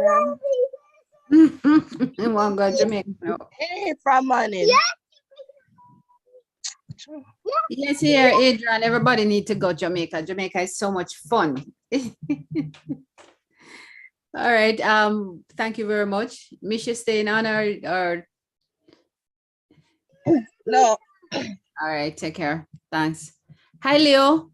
Adrian. Want to go to Jamaica? No. Hey, from morning. Yes, here, Adrian. Everybody need to go Jamaica. Jamaica is so much fun. All right. Thank you very much. Miss, you staying on or No. all right, take care. Thanks. Hi, Leo.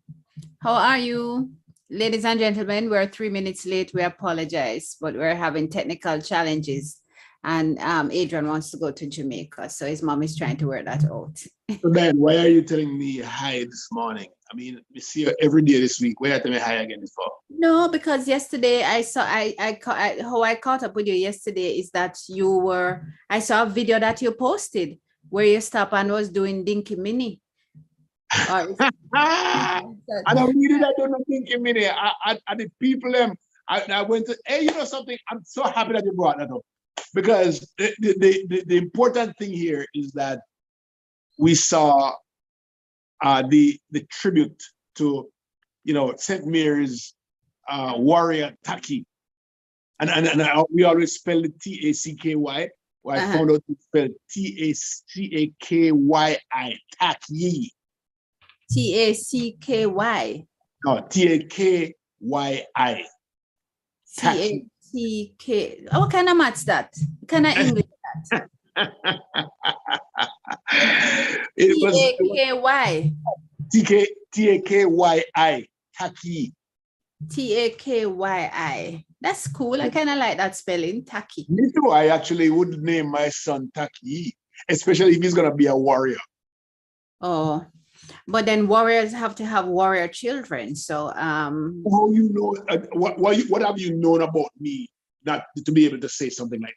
How are you? Ladies and gentlemen, we're 3 minutes late. We apologize, but we're having technical challenges. And Adrian wants to go to Jamaica. So his mom is trying to work that out. So then, why are you telling me hi this morning? I mean, we see you every day this week. Why are you telling me hi again before? No, because yesterday I saw how I caught up with you yesterday is that I saw a video that you posted where you stopped and was doing Dinky Mini. I don't really I don't think a minute. I the people I went to, hey, you know something? I'm so happy that you brought that up. Because the important thing here is that we saw the tribute to, you know, St. Mary's warrior Taki. And we always spell it Tacky. Well, I found out to spell Tacky. Taki. Tacky. No, Taky. Tack. What kind of maths that? What kind of English that? It was Taky. Taky. Taki. Taky. That's cool. I kind of like that spelling, Taki. Me too. I actually would name my son Taki, especially if he's gonna be a warrior. Oh, but then warriors have to have warrior children. So how you know what have you known about me not to be able to say something like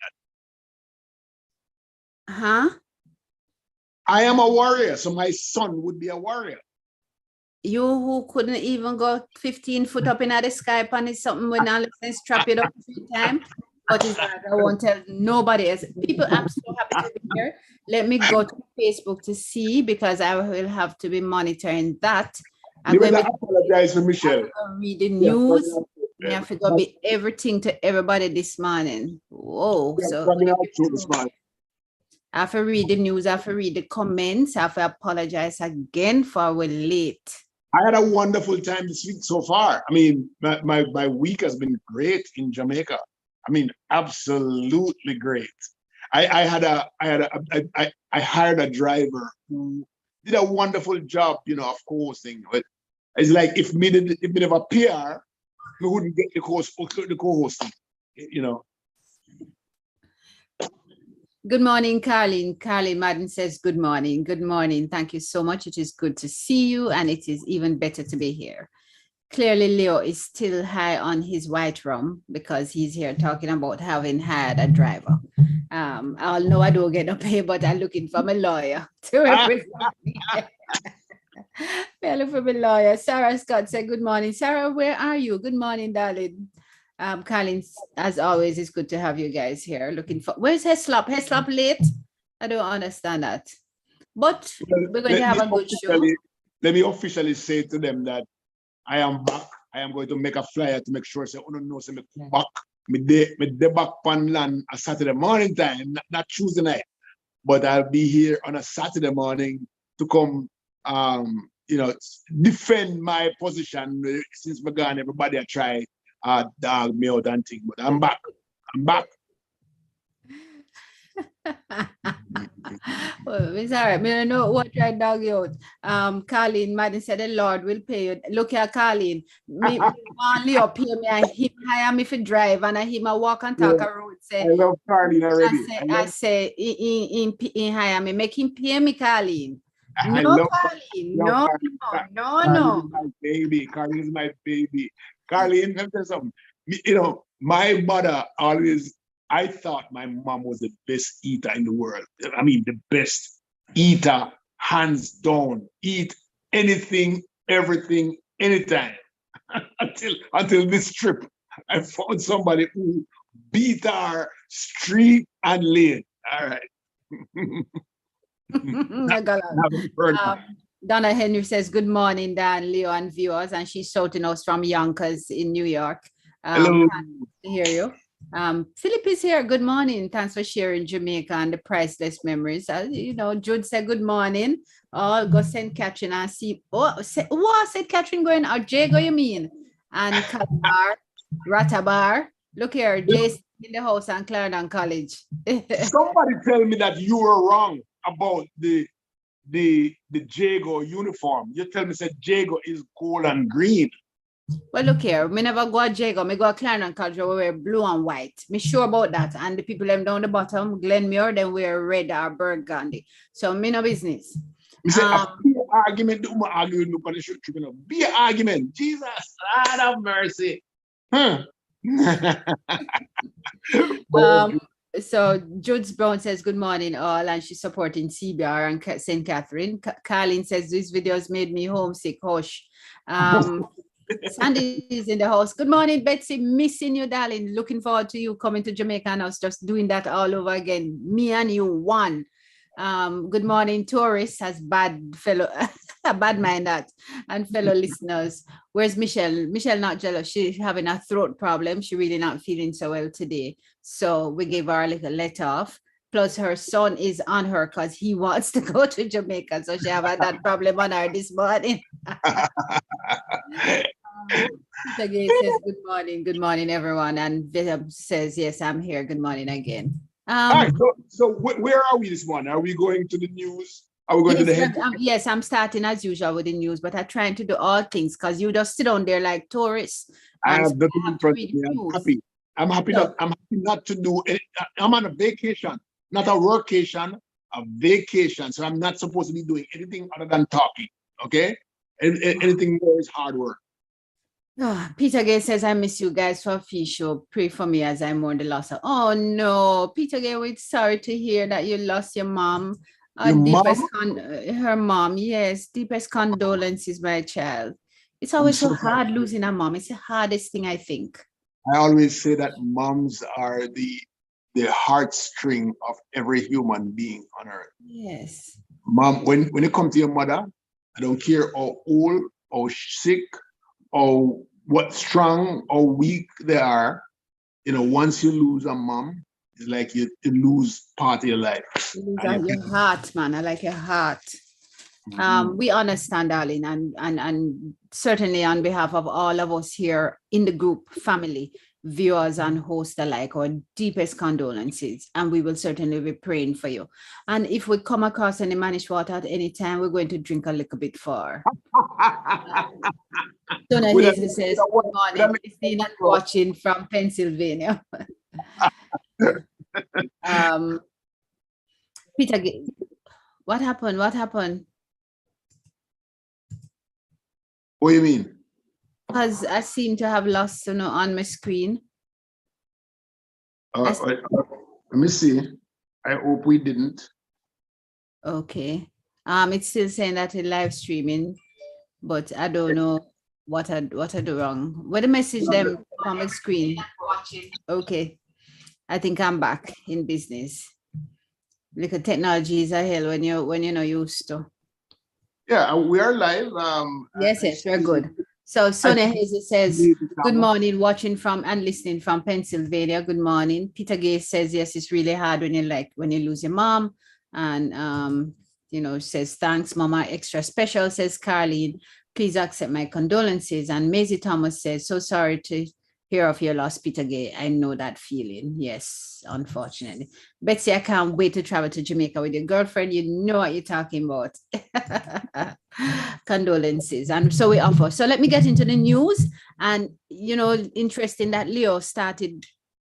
that? Huh? I am a warrior, so my son would be a warrior. You who couldn't even go 15 foot up in the sky and it's something when I strap it up 3 times. But it's like I won't tell nobody else. People, I'm so happy to be here. Let me go to Facebook to see because I will have to be monitoring that. I'm going to apologize for Michelle. Read the news. I have to go be everything to everybody this morning. Whoa. So I have to read the news, I have to read the comments, I have to apologize again for we're late. I had a wonderful time this week so far. I mean, my week has been great in Jamaica. I mean, absolutely great. I hired a driver who did a wonderful job, you know, of co-hosting. But it's like if me never PR, we wouldn't get the co-hosting, you know. Good morning, Carlene. Carlene Madden says, good morning. Good morning. Thank you so much. It is good to see you, and it is even better to be here. Clearly, Leo is still high on his white rum because he's here talking about having hired a driver. I'll know I don't get no pay, but I'm looking for my lawyer to represent me. I'm looking for my lawyer. Sarah Scott said, good morning. Sarah, where are you? Good morning, darling. Colin, as always, it's good to have you guys here. Looking for, where's Heslop? Heslop late? I don't understand that. But we're going to have a good show. Let me officially say to them that I am back. I am going to make a flyer to make sure say, oh no, say me back. Me back on land a Saturday morning time, not Tuesday night. But I'll be here on a Saturday morning to come you know, defend my position since we're gone. Everybody I try dog me out and thing, but I'm back. Well, it's all right. I don't know what try dog you out. Colleen Madden said the Lord will pay you. Look here, Colleen. Me Leo pay me and him hire me for drive and I him a walk and talk a road. Say, I love Colleen already. I say in hire me, make him pay me, Colleen. No, Colleen. No. My baby. Colleen is my baby. Carlene, let me tell you something. You know, my mother always, I thought my mom was the best eater in the world. I mean, the best eater, hands down. Eat anything, everything, anytime. until this trip, I found somebody who beat her street and lane. All right. Donna Henry says, good morning, Dan, Leo, and viewers. And she's shouting us from Yonkers in New York. Hello. To hear you. Philip is here. Good morning. Thanks for sharing Jamaica and the priceless memories. Jude said good morning. Oh, go St. Catherine and see. What St. Catherine going out? Jago, you mean? And Calabar, Ratabar. Look here, Jason in the house and Clarendon College. Somebody tell me that you were wrong about the Jago uniform. You tell me that Jago is gold and green. Well, look here, me never go to Jago, me go to Clarendon College, we wear blue and white. Me sure about that. And the people them down the bottom, Glenmuir, then wear red or burgundy. So me no business. Me say argument, do my argument, look on the shoot, be an argument. Jesus, God have mercy. So Judes Brown says good morning all, and she's supporting CBR and St. Catherine. Carlin says these videos made me homesick. Hush. Sandy is in the house. Good morning, Betsy. Missing you, darling. Looking forward to you coming to Jamaica and us just doing that all over again. Me and you, one. Good morning, tourists, as bad mind that, and fellow listeners. Where's Michelle? Michelle not jealous. She's having a throat problem. She really not feeling so well today. So we gave her a little let off. Plus her son is on her because he wants to go to Jamaica. So she have that problem on her this morning. Again says good morning, everyone. And Villa says, yes, I'm here. Good morning again. All right, so where are we this morning? Are we going to the news? Are we going to the head? Yes, I'm starting as usual with the news, but I'm trying to do all things because you just sit down there like tourists. I have nothing in front of me. I'm happy. I'm happy not to do it. I'm on a vacation, not a workation, a vacation. So I'm not supposed to be doing anything other than talking. Okay? Anything more is hard work. Oh, Peter Gay says, I miss you guys for a fish show. Pray for me as I mourn the loss of. Oh no, Peter Gay, we're sorry to hear that you lost your mom. Your mom? Her mom, yes. Deepest condolences, my child. It's always so hard losing a mom. It's the hardest thing, I think. I always say that moms are the heartstring of every human being on earth. Yes. Mom, when it comes to your mother, I don't care how old or sick or what strong or weak they are, once you lose a mom, it's like you lose part of your life. You lose your heart, man. I like your heart. Mm-hmm. We understand, darling, and certainly on behalf of all of us here in the group, family, viewers and hosts alike, our deepest condolences, and we will certainly be praying for you. And if we come across any managed water at any time, we're going to drink a little bit for. Donna Hazel says, good morning, Christina watching from Pennsylvania. Peter, what happened? What happened? What do you mean? Because I seem to have lost on my screen. Let me see. I hope we didn't. Okay. It's still saying that it's live streaming, but I don't know what I do wrong. What the message them on my screen? Okay. I think I'm back in business. Because technology is a hell when you're not used to. Yeah, we are live. Yes, we're good. So Sonia Hazel says, good morning, watching from and listening from Pennsylvania. Good morning. Peter Gay says, yes, it's really hard when you lose your mom. And says, thanks, Mama. Extra special, says Carleen. Please accept my condolences. And Maisie Thomas says, so sorry to hear of your loss, Peter Gay. I know that feeling. Yes, unfortunately. Betsy, I can't wait to travel to Jamaica with your girlfriend. You know what you're talking about. Condolences. And so we offer. So let me get into the news. And, interesting that Leo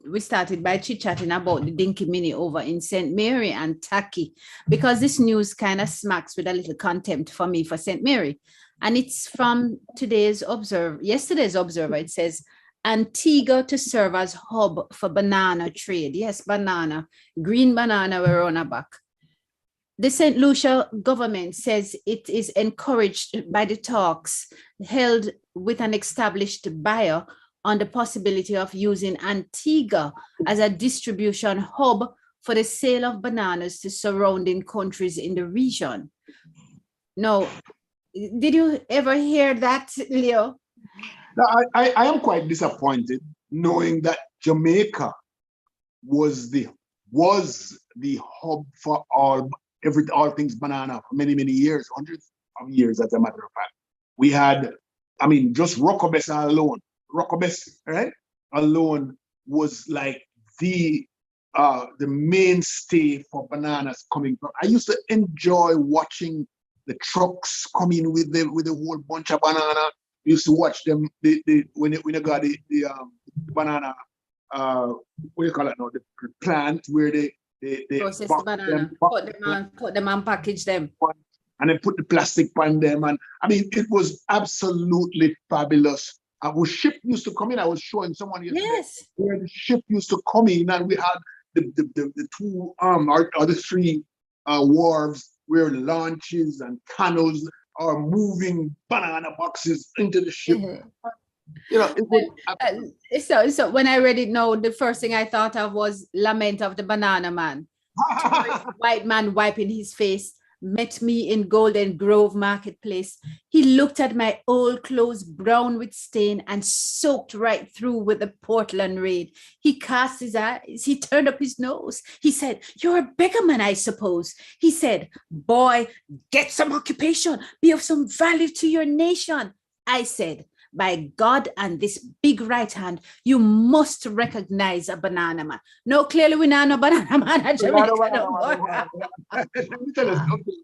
we started by chit-chatting about the Dinky Mini over in St. Mary and Tacky, because this news kind of smacks with a little contempt for me for St. Mary. And it's from yesterday's Observer. It says, Antigua to serve as hub for banana trade. Yes, banana, green banana, we're on our back. The St. Lucia government says it is encouraged by the talks held with an established buyer on the possibility of using Antigua as a distribution hub for the sale of bananas to surrounding countries in the region. Now, did you ever hear that, Leo? No, I am quite disappointed knowing that Jamaica was the hub for all things banana for many, many years, hundreds of years, as a matter of fact. We had, I mean, just Rockabessa alone, right? Alone was like the mainstay for bananas coming from. I used to enjoy watching the trucks coming with the whole bunch of banana. We used to watch them when they got the banana, what do you call it now? The plant where they process the banana, put them and package them, and then put the plastic on them. And I mean, it was absolutely fabulous. Our ship used to come in. I was showing someone yesterday where the ship used to come in, and we had the two or the three wharves where launches and canoes are moving banana boxes into the ship. You know, it was, so when I read it now, the first thing I thought of was Lament of the Banana Man. White man wiping his face met me in Golden Grove Marketplace. He looked at my old clothes, brown with stain and soaked right through with the Portland rain. He cast his eyes, he turned up his nose. He said, "You're a beggarman, I suppose." He said, "Boy, get some occupation, be of some value to your nation." I said, "By God and this big right hand, you must recognize a banana man." No, clearly we not no banana man at Jamaica no more. Let me tell you something.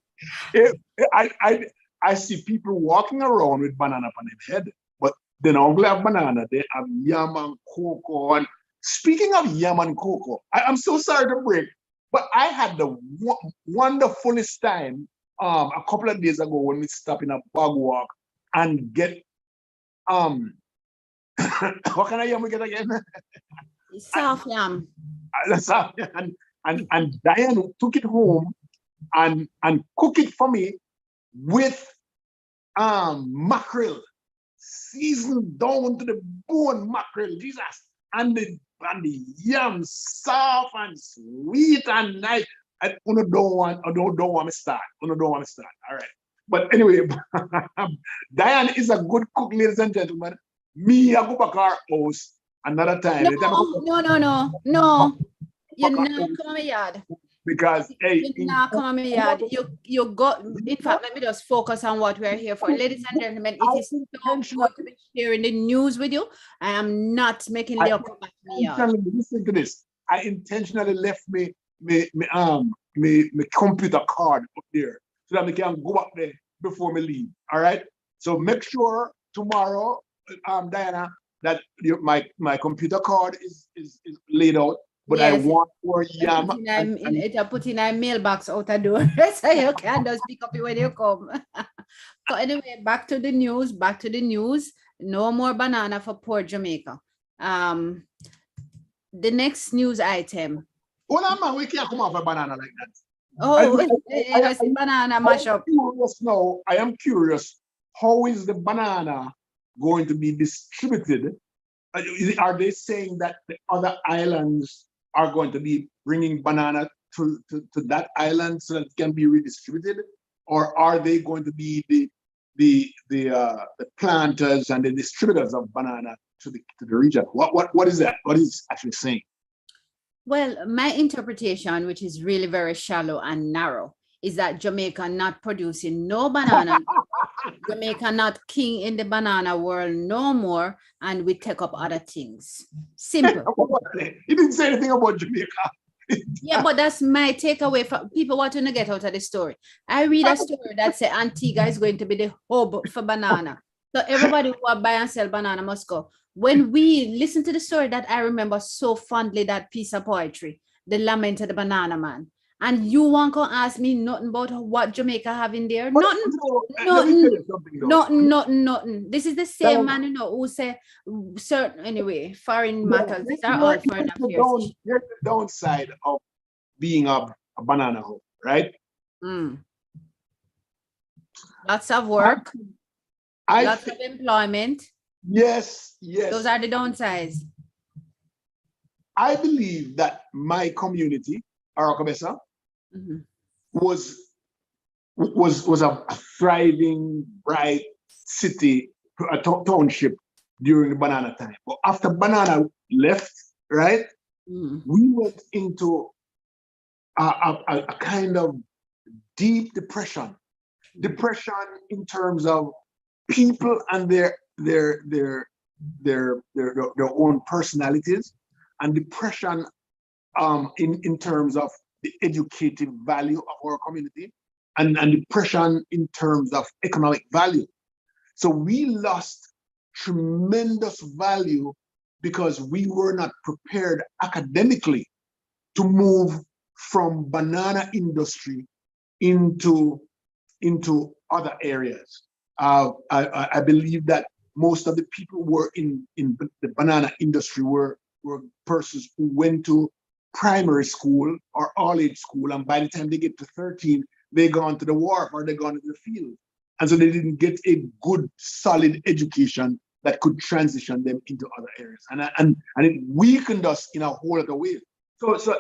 I see people walking around with banana on their head, but they don't have banana. They have yam and cocoa. And speaking of yam and cocoa, I'm so sorry to break, but I had the wonderfulest time a couple of days ago when we stopped in a bog walk and get what kind of yam we get again? Soft yam. And Diane took it home and cooked it for me with mackerel, seasoned down to the bone mackerel, Jesus, and the yam soft and sweet and nice. And don't want me start. Don't want me start. All right. But anyway, Diane is a good cook, ladies and gentlemen. Me, I go back our house another time. No. You're not coming my yard. Because hey, you're not coming my yard. You got. In fact, let me just focus on what we're here for, ladies and gentlemen. It is so good to be sharing the news with you. I am not making Leo come back to my yard. Listen to this. I intentionally left me computer card up there so that we can go up there before we leave. All right. So make sure tomorrow, Diana, that my computer card is laid out. But yes. I want more yam. I put in a mailbox out the door so you can just pick up it when you come. So anyway, back to the news. No more banana for poor Jamaica. The next news item. Well, man, we can't come off a banana like that. Oh, it's banana mashup. I am curious. How is the banana going to be distributed? Are they saying that the other islands are going to be bringing banana to that island so that it can be redistributed, or are they going to be the planters and the distributors of banana to the region? What is that? What is it actually saying? Well, my interpretation, which is really very shallow and narrow, is that Jamaica not producing no banana. Jamaica not king in the banana world no more, and we take up other things. Simple. He didn't say anything about Jamaica. Yeah, but that's my takeaway from people wanting to get out of the story. I read a story that says Antigua is going to be the hub for banana. So everybody who buy and sell banana must go. When we listen to the story, that I remember so fondly, that piece of poetry, The Lament of the Banana Man. And you want to ask me nothing about what Jamaica have in there? Nothing. This is the same man, who say certain, anyway, foreign matters. These are all foreign affairs. Here's the downside of being a banana home, right? Lots of work, lots of employment. Yes. Those are the downsides. I believe that my community, Arakabesa, was a thriving, bright city, a township during the banana time. But after banana left, right, we went into a kind of deep depression in terms of people and their own personalities, and depression in terms of the educative value of our community, and depression in terms of economic value. So we lost tremendous value because we were not prepared academically to move from banana industry into other areas. I believe that most of the people who were in the banana industry were persons who went to primary school or all-age school, and by the time they get to 13, they gone to the wharf or they gone to the field. And so they didn't get a good, solid education that could transition them into other areas. And it weakened us in a whole other way. So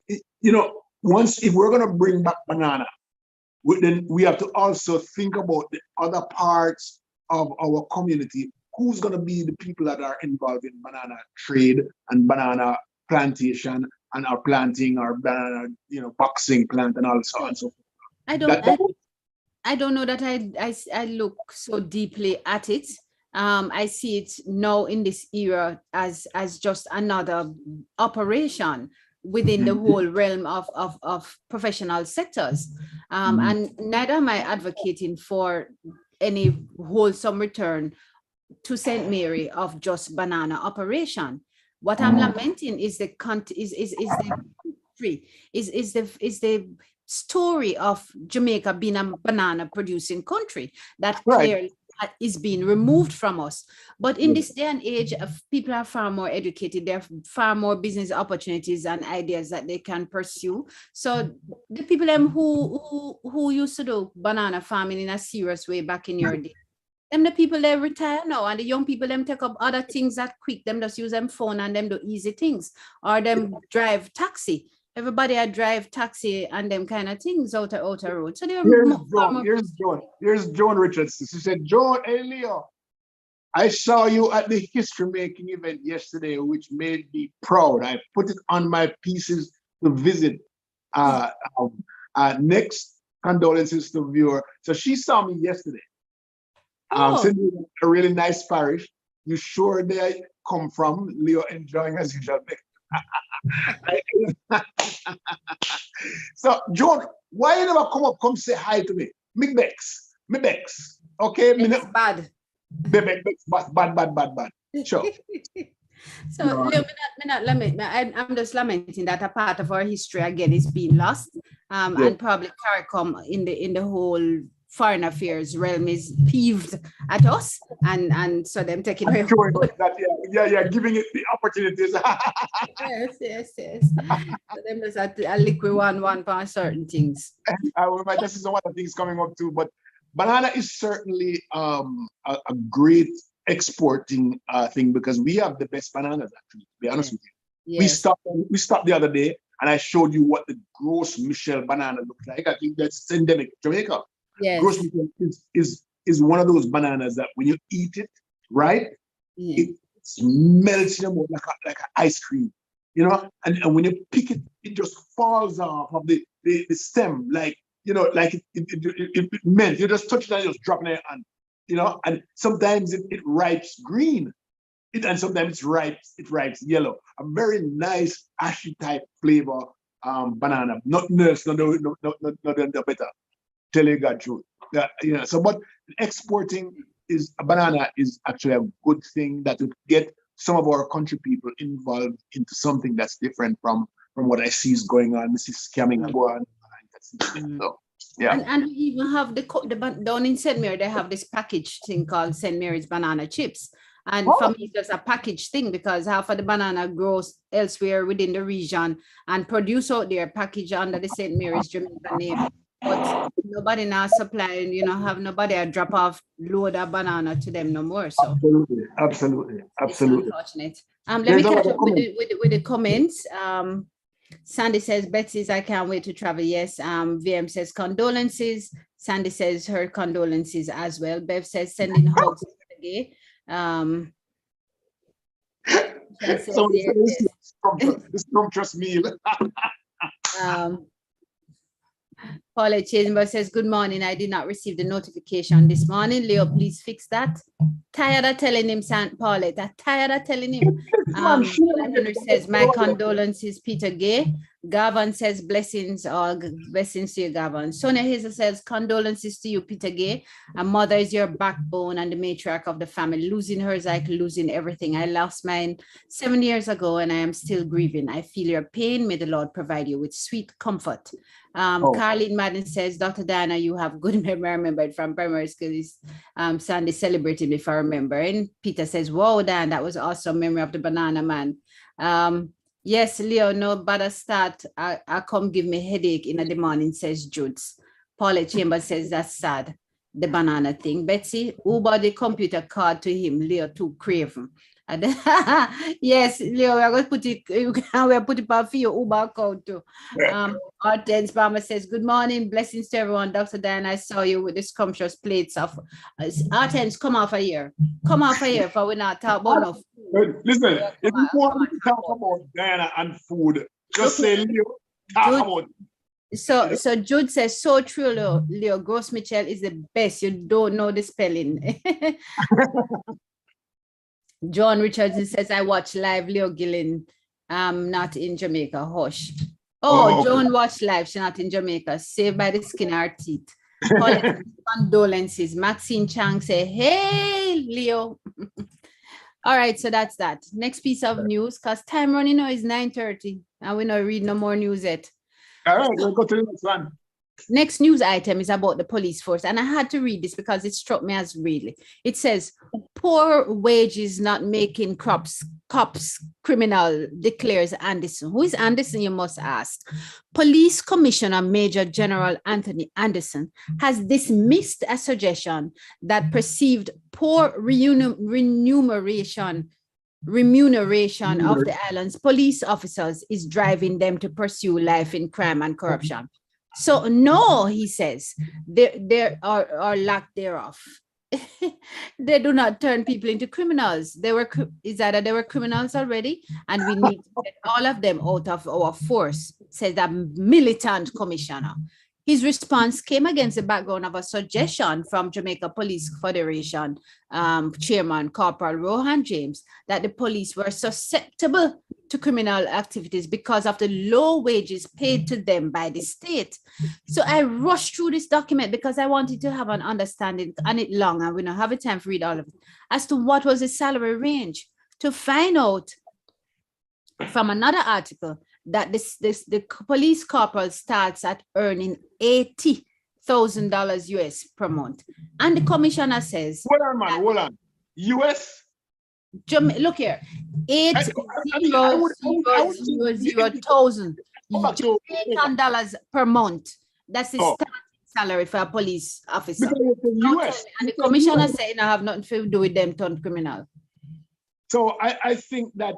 you know, once, if we're gonna bring back banana, then we have to also think about the other parts of our community. Who's gonna be the people that are involved in banana trade and banana plantation and our planting, our banana, you know, boxing plant and all so on and so forth. I don't know that I look so deeply at it. I see it now in this era as just another operation within the whole realm of professional sectors. And neither am I advocating for any wholesome return to St. Mary of just banana operation. What I'm lamenting is the story of Jamaica being a banana producing country that clearly is being removed from us. But in this day and age, people are far more educated. There are far more business opportunities and ideas that they can pursue. So the people who used to do banana farming in a serious way back in your day, the people they retire now, and the young people them take up other things that quick. Them just use them phone and them do easy things, or them drive taxi. Everybody I drive taxi and them kind of things out of road. So they're here's Joan Richardson. She said, Joan, hey Leo, I saw you at the history making event yesterday, which made me proud. I put it on my pieces to visit. Next, condolences to viewer. So she saw me yesterday. Sent me a really nice parish. You sure they come from? Leo enjoying as usual. So, John, why you never come say hi to me? Me bex. Okay, it's bad. Bad. Sure. So, no. I'm just lamenting that a part of our history again is being lost. And probably CARICOM in the whole foreign affairs realm is peeved at us, and so them taking away. Sure that, giving it the opportunities. yes. So them just a liquid one for certain things. This is one of the things coming up too. But banana is certainly a great exporting thing, because we have the best bananas, actually, to be honest with you. Yes. We stopped the other day and I showed you what the Gros Michel banana looks like. I think that's endemic Jamaica. Yes. Gros Michel is one of those bananas that when you eat it, right, it melts in your mouth like an ice cream, you know, and when you pick it, it just falls off of the stem, like, you know, like it melts. You just touch it and you just drop it in your hand, you know, and sometimes it ripes green, and sometimes it ripes yellow. A very nice ashy type flavor banana, nothing else, no better. Tell you God truth. You know, so but exporting a banana is actually a good thing that would get some of our country people involved into something that's different from what I see is going on. This is scamming go on. So, yeah. And we even have the down in St. Mary, they have this package thing called St. Mary's banana chips. And for me, it's a package thing, because half of the banana grows elsewhere within the region and produce out there, package under the St. Mary's Jamaica name. But nobody now supplying, you know, have nobody a drop off load of banana to them no more. So absolutely. It's unfortunate. Let me catch up with the comments. Sandy says, Betsy's, I can't wait to travel. Yes. VM says condolences. Sandy says her condolences as well. Bev says sending hugs today. says So there it is. this scrumptious meal. Paulette Chamber says, good morning. I did not receive the notification this morning. Leo, please fix that. Tired of telling him, Paulette. I'm tired of telling him. Henry says, my condolences, Peter Gay. Gavin says, blessings, all blessings to you, Gavin. Sonia Hazel says, condolences to you, Peter Gay. A mother is your backbone and the matriarch of the family. Losing her is like losing everything. I lost mine 7 years ago and I am still grieving. I feel your pain. May the Lord provide you with sweet comfort. Carlene Madden says, Dr. Diana, you have good memory. I remember it from primary school. Sandy celebrated me if I remember. And Peter says, whoa, Dan, that was awesome memory of the banana man. Yes, Leo, no better start. I come give me headache in the morning, says Judes. Paulette Chambers says, that's sad, the banana thing. Betsy, Uber the computer card to him, Leo too craven. Yes, Leo, we're going to put it, we'll put it back for your Uber account too. Hortense Palmer says, good morning, blessings to everyone. Dr. Diana, I saw you with the scrumptious plates of Hortense, come off a here. Come off a here, for we're not talking about enough. Listen, if you want to talk about Diana and food, just say Leo, talk about it. So Jude says, so true, Leo. Gross Mitchell is the best. You don't know the spelling. John Richardson says, I watch live Leo Gillen, not in Jamaica. Hush. Oh, Joan watched live. She's not in Jamaica. Saved by the skin of her teeth. Condolences. Maxine Chang say, hey, Leo. All right, so that's that. Next piece of news, because time running now is 9:30 and we're not reading no more news yet. All right, we'll go to the next one. Next news item is about the police force. And I had to read this because it struck me as really. It says, poor wages not making cops criminal, declares Anderson. Who is Anderson, you must ask? Police Commissioner Major General Anthony Anderson has dismissed a suggestion that perceived poor remuneration of the island's police officers is driving them to pursue life in crime and corruption. So no, he says, there are lack thereof. They do not turn people into criminals. They were criminals already, and we need to get all of them out of our force, says that militant commissioner. His response came against the background of a suggestion from Jamaica Police Federation Chairman Corporal Rohan James that the police were susceptible to criminal activities because of the low wages paid to them by the state. So I rushed through this document because I wanted to have an understanding, and it long, and we don't have a time to read all of it, as to what was the salary range, to find out from another article that the police corporal starts at earning $80,000 US per month. And the commissioner says, hold on. US? Look here, 80,000 Jamaican dollars per month. That's the starting salary for a police officer. US. And the commissioner saying I have nothing to do with them turned criminal. So I think that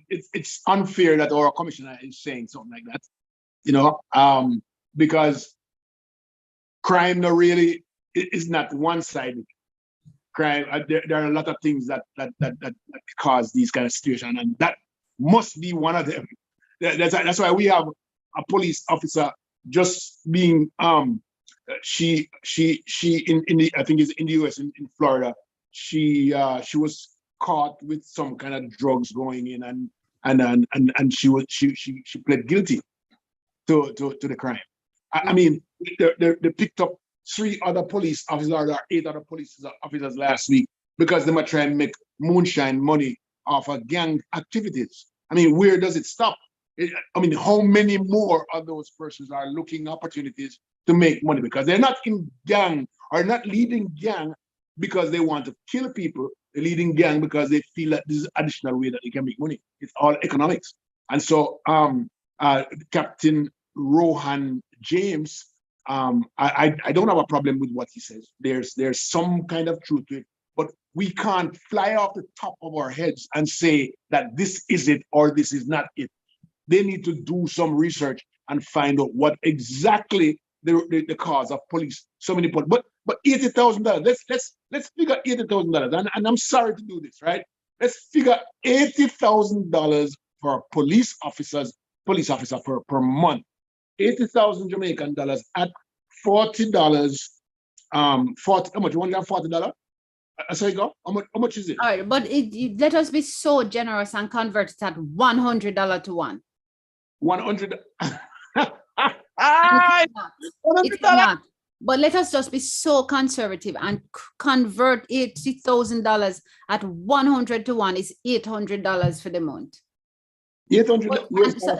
it's unfair that our commissioner is saying something like that, because crime really is not one-sided. Crime, there are a lot of things that cause these kind of situations, and that must be one of them. That's why we have a police officer just being she in the, I think it's in the US in Florida. She was caught with some kind of drugs going in, and she pled guilty to the crime. I mean, they picked up 3 other police officers or 8 other police officers last week because they were trying to make moonshine money off of gang activities. I mean, where does it stop? I mean, how many more of those persons are looking opportunities to make money because they're not in gang or not leading gang because they want to kill people? They're leading gang because they feel that this is additional way that they can make money. It's all economics. And so Captain Rohan James, I don't have a problem with what he says. There's some kind of truth to it, but we can't fly off the top of our heads and say that this is it or this is not it. They need to do some research and find out what exactly the cause of police. So many police, but $80,000. Let's figure $80,000. And I'm sorry to do this, right? let's figure $80,000 for police officer per month. 80,000 Jamaican dollars at $40. 40, how much? $140? So you go. How much is it? All right, but let us be so generous and convert it at $100 to one. 100. It's not. But let us just be so conservative and convert $80,000 at 100 to one is $800 for the month. 800.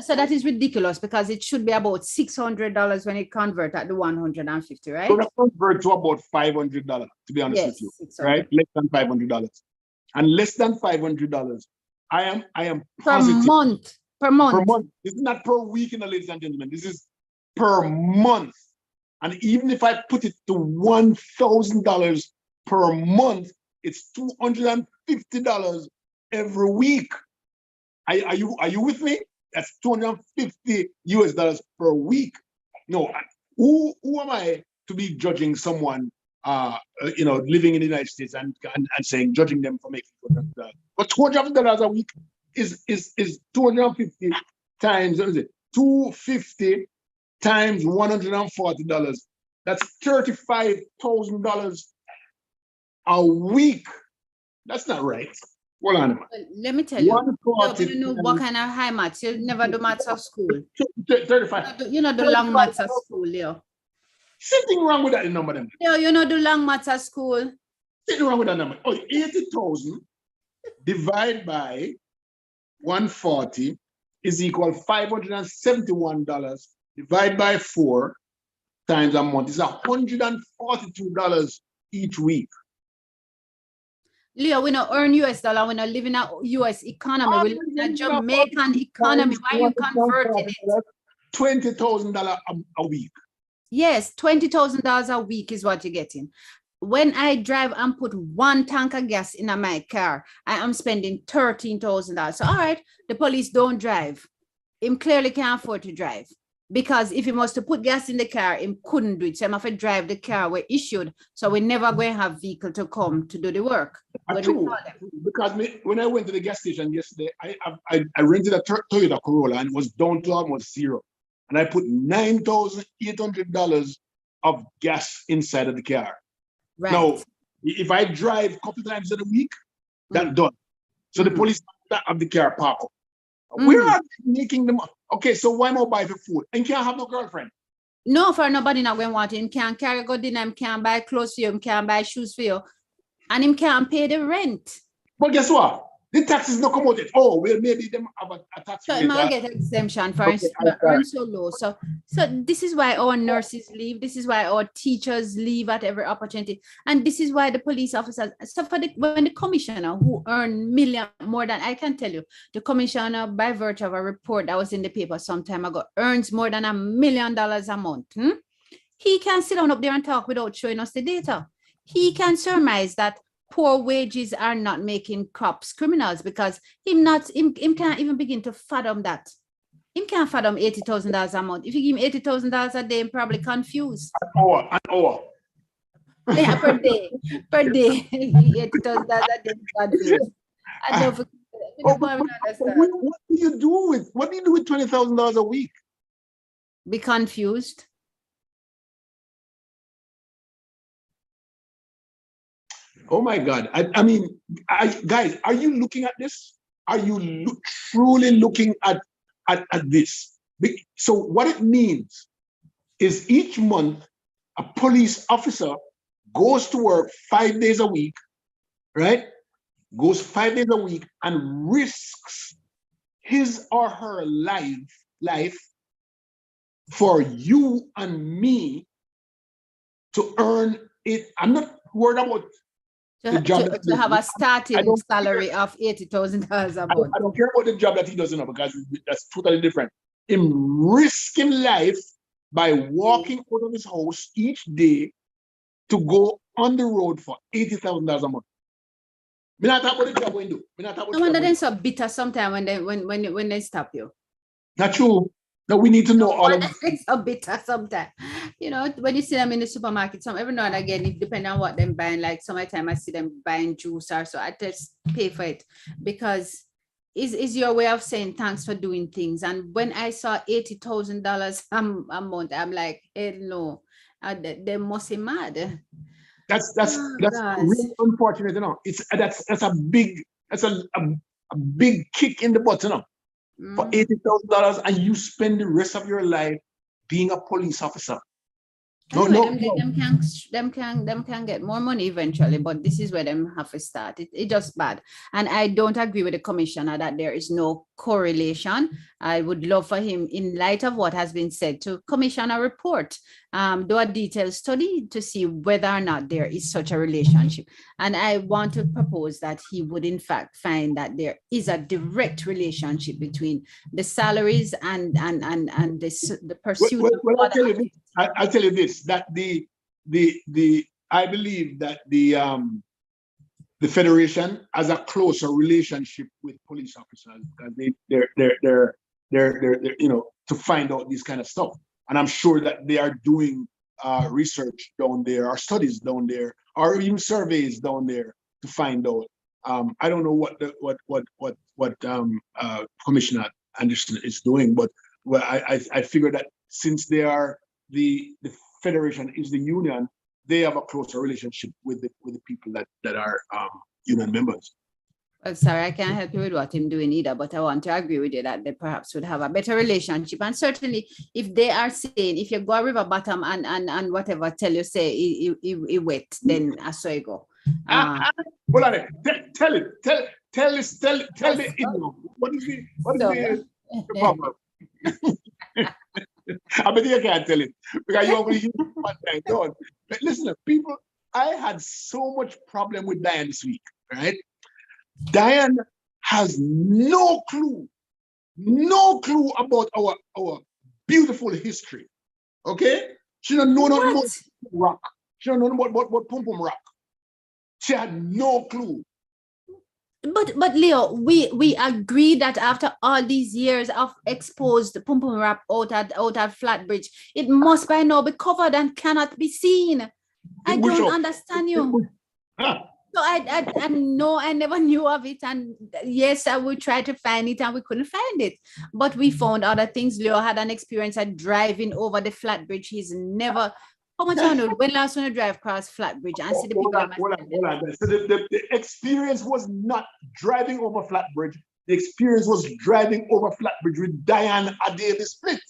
So that is ridiculous because it should be about $600 when it convert at the 150, right? So that convert to about $500, to be honest with you, right? Less than $500, and less than $500. I am positive. Per month. This is not per week, ladies and gentlemen. This is per month. And even if I put it to $1,000 per month, it's $250 every week. Are you with me? That's $250 US per week. No, who am I to be judging someone, living in the United States and saying judging them for making $200? But $200 a week is 250 times, what is it? 250 times $140. That's $35,000 a week. That's not right. Hold on. Let me tell you. You know what kind of high maths? You never do maths at school. 35. You know the long maths at school, Leo. Something wrong with that number then. Leo, you know the long maths at school. Something wrong with that number. 80,000 divided by 140 is equal $571 divided by 4 times a month is $142 each week. Leo, we don't earn US dollar, we don't live in a US economy, we live in a Jamaican economy. Why are you converting it? $20,000 a week. Yes, $20,000 a week is what you're getting. When I drive and put 1 tank of gas in my car, I am spending $13,000. So, all right, the police don't drive. Him clearly can't afford to drive. Because if he must to put gas in the car, he couldn't do it. So I'm have to drive the car were issued. So we're never going to have vehicle to come to do the work. True, because when I went to the gas station yesterday, I rented a Toyota Corolla and it was down to almost zero. And I put $9,800 of gas inside of the car. Right. Now, if I drive a couple times in a week, that's done. So the police have the car parked up. Where are they making them? Okay, so why not buy for food? And can't have no girlfriend? No, for nobody not going to want him. Can't carry good dinner, him can't buy clothes for you, him can't buy shoes for you, and him can't pay the rent. But guess what? The taxes not come out yet. Oh, well, maybe them have a tax. So he might get exemption for earn so low. So this is why our nurses leave. This is why our teachers leave at every opportunity. And this is why the police officers, so when the commissioner who earn million more than, I can tell you, the commissioner by virtue of a report that was in the paper some time ago earns more than $1 million a month. He can sit down up there and talk without showing us the data. He can surmise that poor wages are not making cops criminals because him can't even begin to fathom that. Him can't fathom $80,000 a month. If you give him $80,000 a day, I'm probably confused. An hour. Yeah, per day. $80,000 a day, confused. I don't understand. What do you do with $20,000 a week? Be confused. Oh my God. I mean, guys, are you looking at this? Are you truly looking at this? So what it means is each month, a police officer goes to work 5 days a week, right? Goes 5 days a week and risks his or her life for you and me to earn it. I'm not worried about to have a starting salary of $80,000 a month. I don't care about the job that he doesn't know because that's totally different. Him risking life by walking out of his house each day to go on the road for $80,000 a month. Me not talk about the job when do. No wonder they're so bitter sometimes when they stop you. Not true. No, we need to know all of it's a bitter sometimes. You know, when you see them in the supermarket, some every now and again, it depends on what them buying. Like sometimes I see them buying juice or so, I just pay for it because is your way of saying thanks for doing things. And when I saw $80,000 a month, I'm like, hell no, they must be mad. That's Oh, really unfortunate, you know. It's that's a big a big kick in the butt, you know. For $80,000 and you spend the rest of your life being a police officer. Anyway, them can get more money eventually, but this is where them have to start. It just bad. And I don't agree with the commissioner that there is no correlation. I would love for him, in light of what has been said, to commission a report, do a detailed study to see whether or not there is such a relationship. And I want to propose that he would in fact find that there is a direct relationship between the salaries and the pursuit. Well, I'll tell you this, that I believe that the Federation has a closer relationship with police officers because they're you know, to find out this kind of stuff. And I'm sure that they are doing research down there, or studies down there, or even surveys down there to find out. I don't know what Commissioner Anderson is doing, but well, I figure that since they are the Federation is the union, they have a closer relationship with the people that are union members. Well, sorry, I can't help you with what I'm doing either, but I want to agree with you that they perhaps would have a better relationship. And certainly, if they are saying, if you go river bottom and whatever tell you say it wet, then I saw you go. Hold on, tell the idiom. What is the proverb? I bet you can't tell it because you already use it one time. Don't. But listen, people, I had so much problem with Diane this week, right? Diane has no clue about our beautiful history. Okay? She don't know nothing about rock. She don't know about Pum Pum Rock. She had no clue. But Leo, we agree that after all these years of exposed Pum Pum Rap out at Flatbridge, it must by now be covered and cannot be seen. I don't understand you. So I know I never knew of it, and yes, I would try to find it and we couldn't find it. But we found other things. Leo had an experience at driving over the Flatbridge. He's never. How much I know? When last when I drive across Flatbridge and see the people. Hold on. So the experience was not driving over Flatbridge. The experience was driving over Flatbridge with Diane Adavis Split.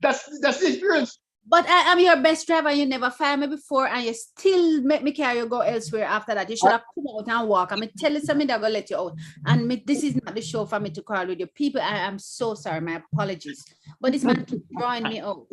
That's the experience. But I'm your best driver. You never fired me before, and you still make me carry you go elsewhere after that. You should have come out and walk. I'm tell you something that I'm gonna let you out. And this is not the show for me to quarrel with you people. I am so sorry. My apologies. But this man keep drawing me out.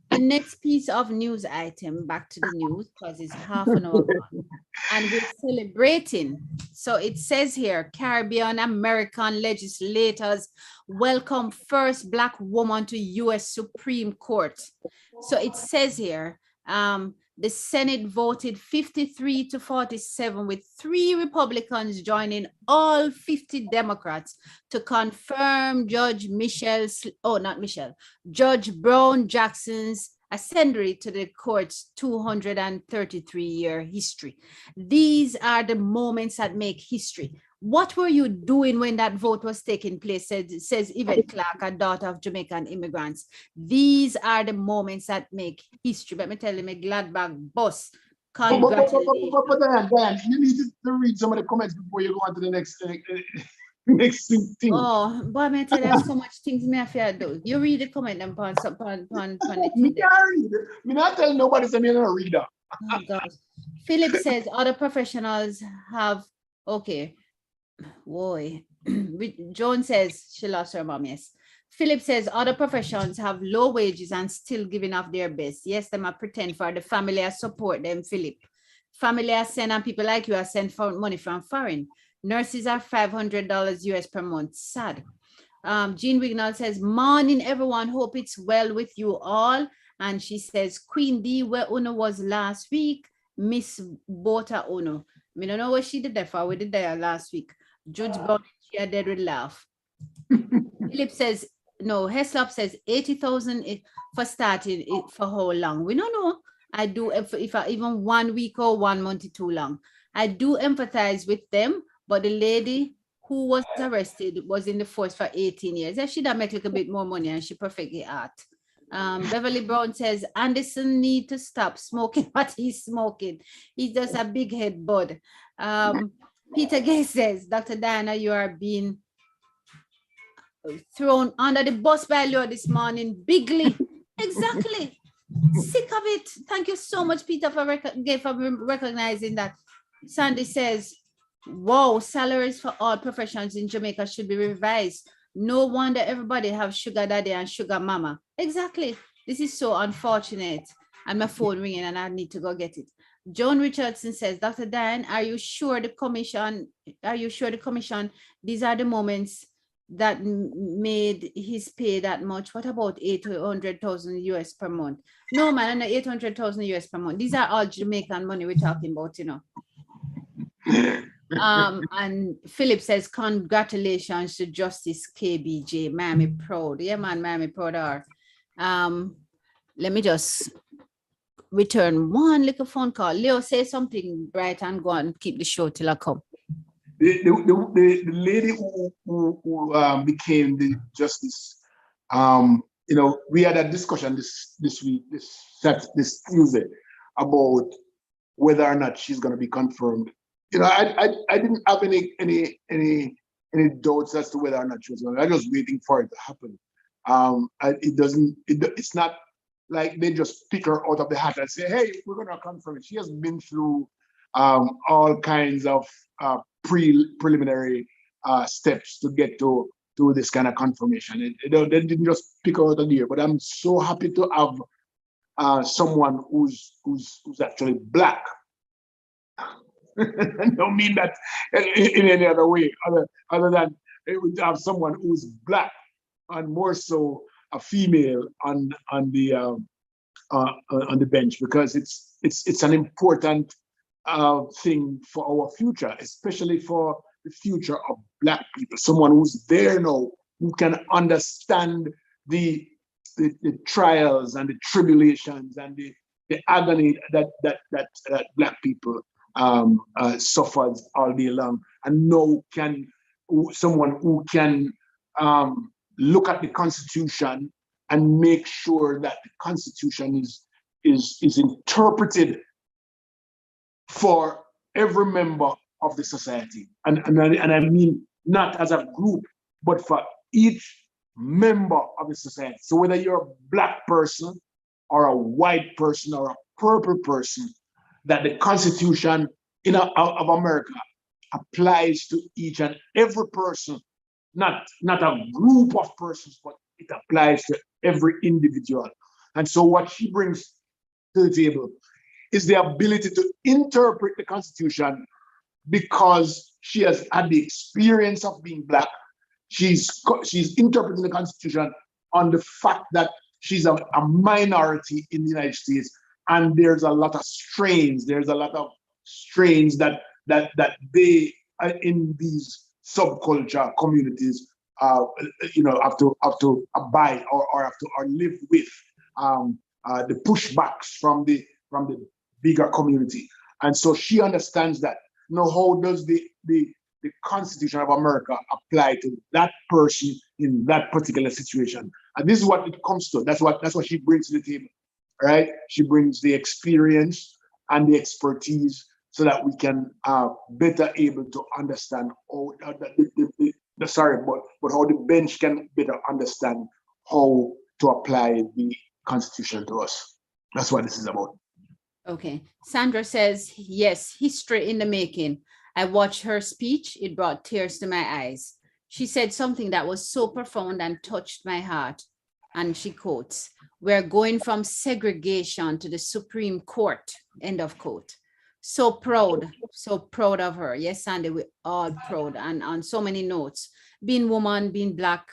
The next piece of news item, back to the news, because it's half an hour gone, and we're celebrating. So it says here, Caribbean American legislators welcome first Black woman to U.S. Supreme Court. So it says here, the Senate voted 53-47 with 3 Republicans joining all 50 Democrats to confirm Judge Judge Brown Jackson's ascendancy to the court's 233-year history. These are the moments that make history. What were you doing when that vote was taking place? Says Yvette Clark, a daughter of Jamaican immigrants. These are the moments that make history. Let me tell you, my Gladbach boss. Congratulations. But Diane, you need to read some of the comments before you go on to the next thing. Oh, boy, I tell you, so much things me have to do. You read the comment and pon the thing. Me not tell nobody I'm not a reader. Oh God. Philip says other professionals have okay. Boy, Joan says she lost her mom. Yes. Philip says other professions have low wages and still giving off their best. Yes, them are pretend for the family I support them, Philip. Family are send and people like you are sent for money from foreign. Nurses are $500 US per month. Sad. Jean Wignall says, morning everyone, hope it's well with you all. And she says, Queen D, where Uno was last week, Miss Bota Uno. I don't know what she did there for. We did there last week. Judge Brown, she had dead with laugh. Philip says, no, Heslop says 80,000 for starting it for how long? We don't know. I do, if even 1 week or 1 month too long. I do empathize with them, but the lady who was arrested was in the force for 18 years. I should have make a little bit more money and she perfectly art. Beverly Brown says, Anderson need to stop smoking what he's smoking. He's just a big head bud. Peter Gay says, Dr. Diana, you are being thrown under the bus by Leo this morning, bigly. Exactly. Sick of it. Thank you so much, Peter, for recognizing that. Sandy says, wow, salaries for all professions in Jamaica should be revised. No wonder everybody have sugar daddy and sugar mama. Exactly. This is so unfortunate. And my phone ringing and I need to go get it. Joan Richardson says, Dr. Dan, are you sure the commission, these are the moments that made his pay that much? What about 800,000 US per month? No, man, 800,000 US per month. These are all Jamaican money we're talking about, you know. And Philip says, congratulations to Justice KBJ. Miami proud. Yeah, man, Miami proud are. Let me just return one little phone call. Leo, say something bright and go and keep the show till I come. The lady who became the justice, you know, we had a discussion this week, this Tuesday, about whether or not she's going to be confirmed. You know, I didn't have any doubts as to whether or not she was going to. I was just waiting for it to happen. It's not like they just pick her out of the hat and say, hey, we're going to confirm it. She has been through all kinds of preliminary steps to get to this kind of confirmation. They didn't just pick her out of the air. But I'm so happy to have someone who's actually Black. I don't mean that in any other way, other than it would have someone who's Black, and more so a female on the bench, because it's an important thing for our future, especially for the future of Black people. Someone who's there now, who can understand the trials and the tribulations and the agony that Black people suffers all day long, and now someone who can look at the Constitution and make sure that the Constitution is interpreted for every member of the society, and I mean not as a group, but for each member of the society. So whether you're a Black person or a white person or a purple person, that the Constitution of America applies to each and every person, not a group of persons, but it applies to every individual. And so what she brings to the table is the ability to interpret the Constitution, because she has had the experience of being Black. She's interpreting the Constitution on the fact that she's a minority in the United States, and there's a lot of strains. There's a lot of strains that they in these subculture communities, you know, have to abide or have to live with the pushbacks from the bigger community. And so she understands that. You know, how does the Constitution of America apply to that person in that particular situation? And this is what it comes to. That's what she brings to the table. Right? She brings the experience and the expertise so that we can better able to understand how how the bench can better understand how to apply the Constitution to us. That's what this is about. Okay. Sandra says, yes, history in the making. I watched her speech. It brought tears to my eyes. She said something that was so profound and touched my heart. And she quotes, we're going from segregation to the Supreme Court, end of quote. So proud of her. Yes, Sandy, we're all proud, and on so many notes. Being woman, being Black,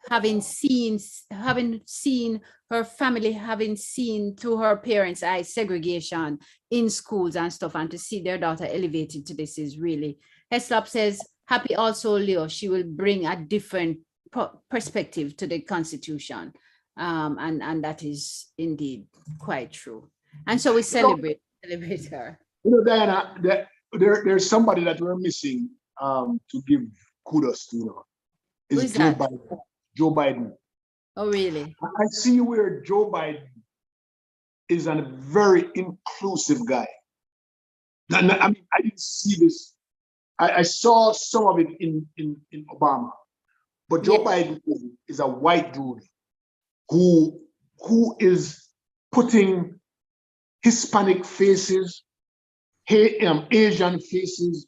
having seen her family, having seen through her parents' eyes segregation in schools and stuff, and to see their daughter elevated to this is really. Heslop says, happy also, Leo. She will bring a different perspective to the Constitution. And that is indeed quite true. And so we celebrate her. Diana, there's somebody that we're missing to give kudos to, is Joe Biden. Joe Biden. Oh, really? I see where Joe Biden is a very inclusive guy. I mean, I didn't see this. I saw some of it in Obama, but Joe Biden is a white dude who is putting Hispanic faces, Asian faces,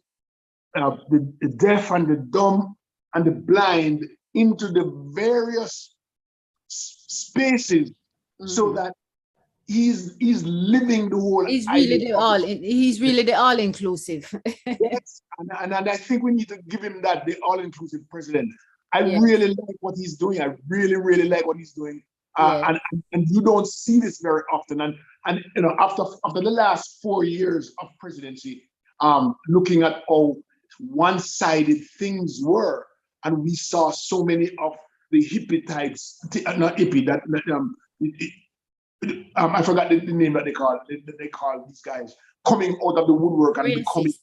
the deaf and the dumb and the blind into the various spaces, so that he's living the whole. He's really the all inclusive. Yes, and I think we need to give him that, the all inclusive president. I really like what he's doing. I really like what he's doing. And you don't see this very often. And after the last 4 years of presidency, looking at how one-sided things were, and we saw so many of the hippie types, not hippie, I forgot the name that they call these guys, coming out of the woodwork and becoming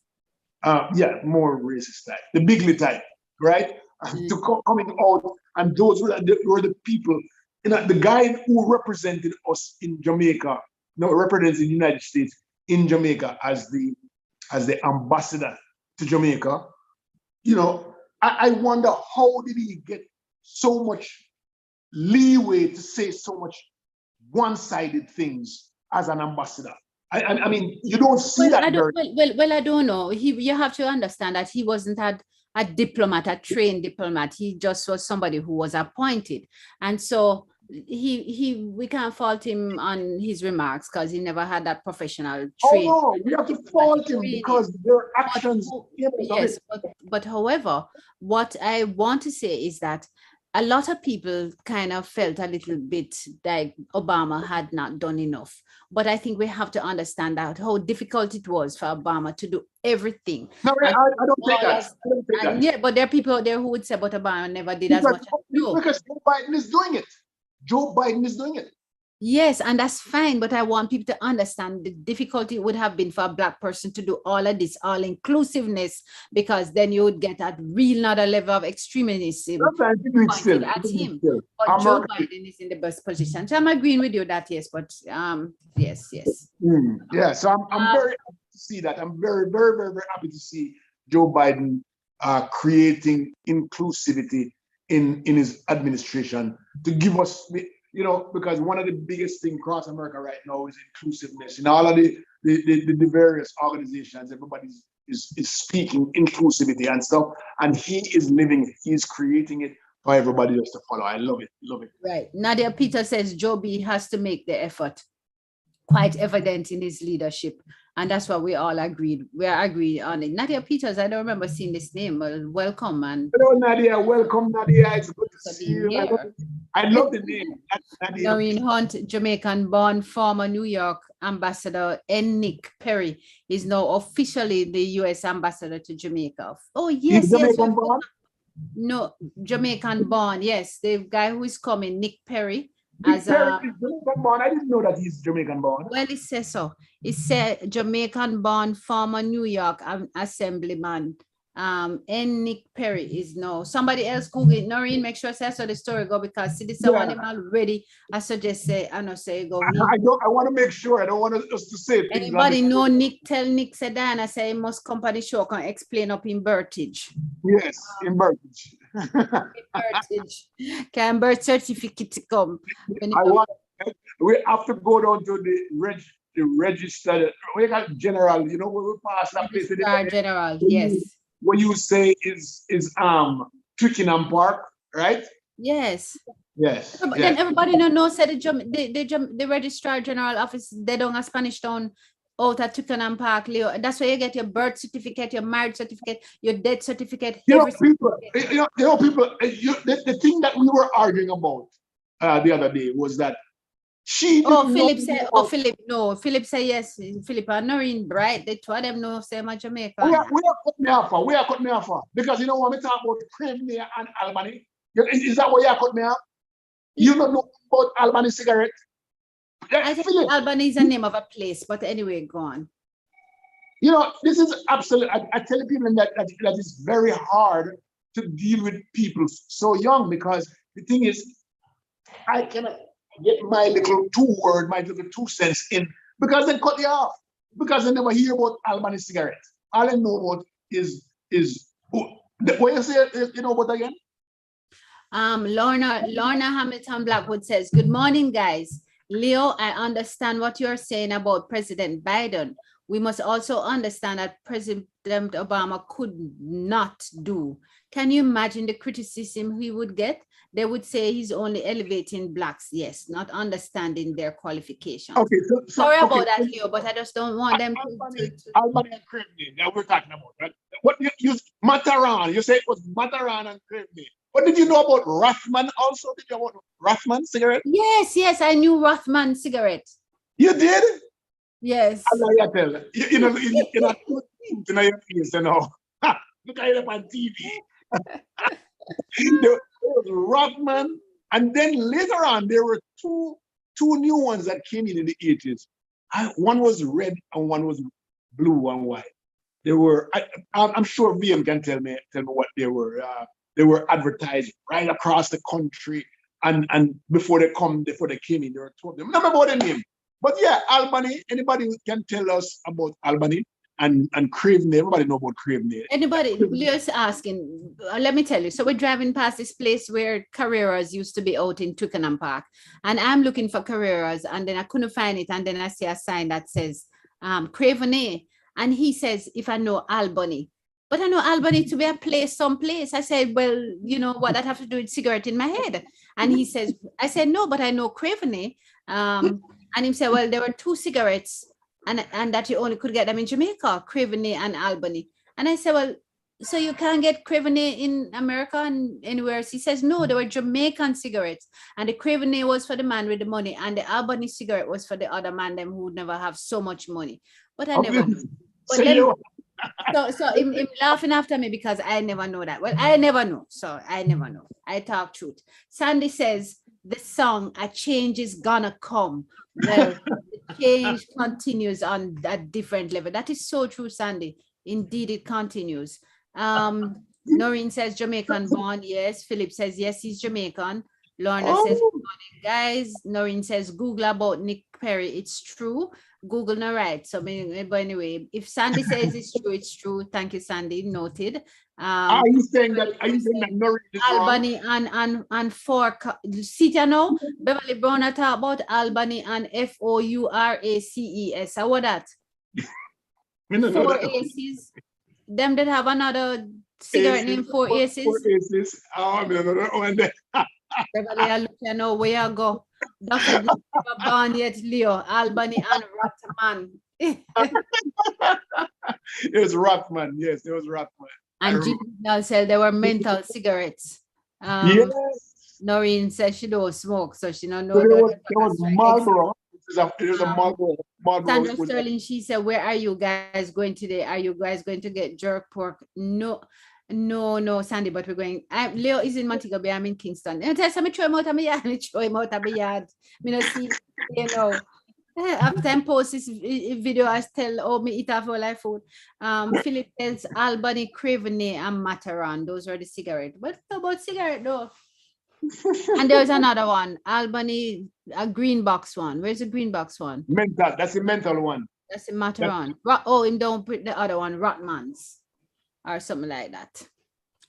more racist type, the bigly type, right? Coming out, and those were the people. The guy who represented us in Jamaica, represented the United States in Jamaica as the ambassador to Jamaica. I wonder, how did he get so much leeway to say so much one-sided things as an ambassador? I mean, you don't see that. I don't know. You have to understand that he wasn't a diplomat, a trained diplomat. He just was somebody who was appointed, and so we can't fault him on his remarks because he never had that professional training. Oh no, we have to fault him because their actions. Yes, but however, what I want to say is that a lot of people kind of felt a little bit like Obama had not done enough. But I think we have to understand that how difficult it was for Obama to do everything. No, I don't think that. Yeah, but there are people out there who would say, but Obama never did as much. Because Joe Biden is doing it. Joe Biden is doing it. Yes, and that's fine, but I want people to understand the difficulty it would have been for a Black person to do all of this, all inclusiveness, because then you would get that real another level of extremism pointed at him. But Joe Biden is in the best position. So I'm agreeing with you that yes, but yes. Yeah, so I'm very happy to see that. I'm very, very, very, very happy to see Joe Biden creating inclusivity in his administration to give us, because one of the biggest things across America right now is inclusiveness. In all of the various organizations, everybody is speaking inclusivity and stuff, and he is living it. He's creating it for everybody else to follow. I love it. Right. Nadia Peter says Joe B has to make the effort quite evident in his leadership. And that's what we all agreed. We are agreed on it. Nadia Peters, I don't remember seeing this name. Well, welcome, man. Hello, Nadia. Welcome, Nadia. It's good to see you. I love the name. Nadia. Noreen Hunt, Jamaican-born former New York ambassador N. Nick Perry is now officially the U.S. ambassador to Jamaica. Oh, yes. Jamaican-born? No, Jamaican-born, yes. The guy who is coming, Nick Perry. Nick Perry is Jamaican-born. I didn't know that he's Jamaican-born. Well, it says so. It said Jamaican-born former New York assemblyman. N. Nick Perry is now. Somebody else Google it. Noreen, make sure I saw the story go, because see this one him already. I suggest say I know say go. I want to make sure. I don't want us to say. Anybody know Nick? Tell Nick say Diana say he must come on the show can explain up in birthage. Yes, in birthage. Can birth certificate come? We have to go down to the registered. We got general. We pass that place. General, yes. What you say is Twickenham Park, right? Yes. Yes. But then everybody knows that the registrar general office they don't have Spanish Town out at Twickenham Park, Leo. That's where you get your birth certificate, your marriage certificate, your death certificate. People. The thing that we were arguing about the other day was that Philip say yes. Philip and Noreen Bright, the two of them know say I'm Jamaican. We are cut me off because you know what we talk about Premier and Albany. Is that what you cut me up? You don't know about Albany cigarette? I think Albany is the name of a place, but anyway, go on. You know, this is absolutely, I tell people that it's very hard to deal with people so young, because the thing is, I cannot get my little my little 2 cents in, because they cut you off, because they never hear about Albany cigarettes. All I know about is what you say, you know what again? Lorna Hamilton Blackwood says, good morning, guys. Leo, I understand what you're saying about President Biden. We must also understand that President Obama could not do. Can you imagine the criticism he would get? They would say he's only elevating blacks, yes, not understanding their qualifications. Okay, sorry about that, Leo, but I just don't want them to Albany and Crimney, that we're talking about, right? What you Mataran, you say it was Mataran and Crimney. What did you know about Rothman also? Did you know about Rothman cigarette? Yes, I knew Rothman cigarette. You did? Yes. I tell you know, your face, you know. Look at it up on TV. There was Rothman, and then later on there were two new ones that came in the 80s. One was red and one was blue and white. They were, I'm sure VM can tell me what they were. They were advertised right across the country, and before they came in, there were 2 of them. Remember about the name. But yeah, Albany, anybody can tell us about Albany and Craven? Everybody know about Craven. Anybody? Leo's asking, let me tell you. So we're driving past this place where Carreras used to be out in Twickenham Park. And I'm looking for Carreras, and then I couldn't find it. And then I see a sign that says Craven. And he says, if I know Albany. But I know Albany to be a place, someplace. I said, well, you know what, that have to do with cigarette in my head. And he says, I said, no, but I know Craven. And he said, well, there were 2 cigarettes and that you only could get them in Jamaica, Craven and Albany. And I said, well, so you can't get Craven in America and anywhere else? He says, no, they were Jamaican cigarettes. And the Craven was for the man with the money, and the Albany cigarette was for the other man, them who would never have so much money. But I never knew. But then, so him laughing after me because I never know that. Well, I never know. So I never know. I talk truth. Sandy says, the song, A Change Is Gonna Come. Well, the change continues on a different level. That is so true, Sandy. Indeed, it continues. Noreen says Jamaican born. Yes. Philip says, yes, he's Jamaican. Lorna says, good morning, guys. Noreen says, Google about Nick Perry. It's true. Google not right. So, but anyway, if Sandy says it's true, it's true. Thank you, Sandy. Noted. Are you saying that Noreen is Albany wrong? and Fork. See, you know, Beverly Brown talk about Albany and FOURACES. How what that? 4 Aces. Them that have another cigarette named 4 Aces. 4 Aces. Oh, I mean, another one there. Beverly, I look, you know where you go. Dr. Born yet, Leo, Albany and Rothman. It was Rothman. Yes, it was Rothman. And Gina said there were menthol cigarettes. Yes. Noreen says she don't smoke, so she don't know. So there was Marlboro. It was a Marlboro. Sandra Sterling, she said, where are you guys going today? Are you guys going to get jerk pork? No, Sandy, but we're going. Leo is in Montego Bay. I'm in Kingston. And tell me, throw him out of my yard. Throw him out of my yard. Me not see, you know. After I post this video, I tell, oh, me eat off all my food. Philip tells Albany, Craven, and Mataran. Those are the cigarette. But about cigarette though. And there's another one, Albany, a green box one. Where's the green box one? Mental. That's the mental one. That's the Mataran. Oh, him don't put the other one, Rotman's or something like that.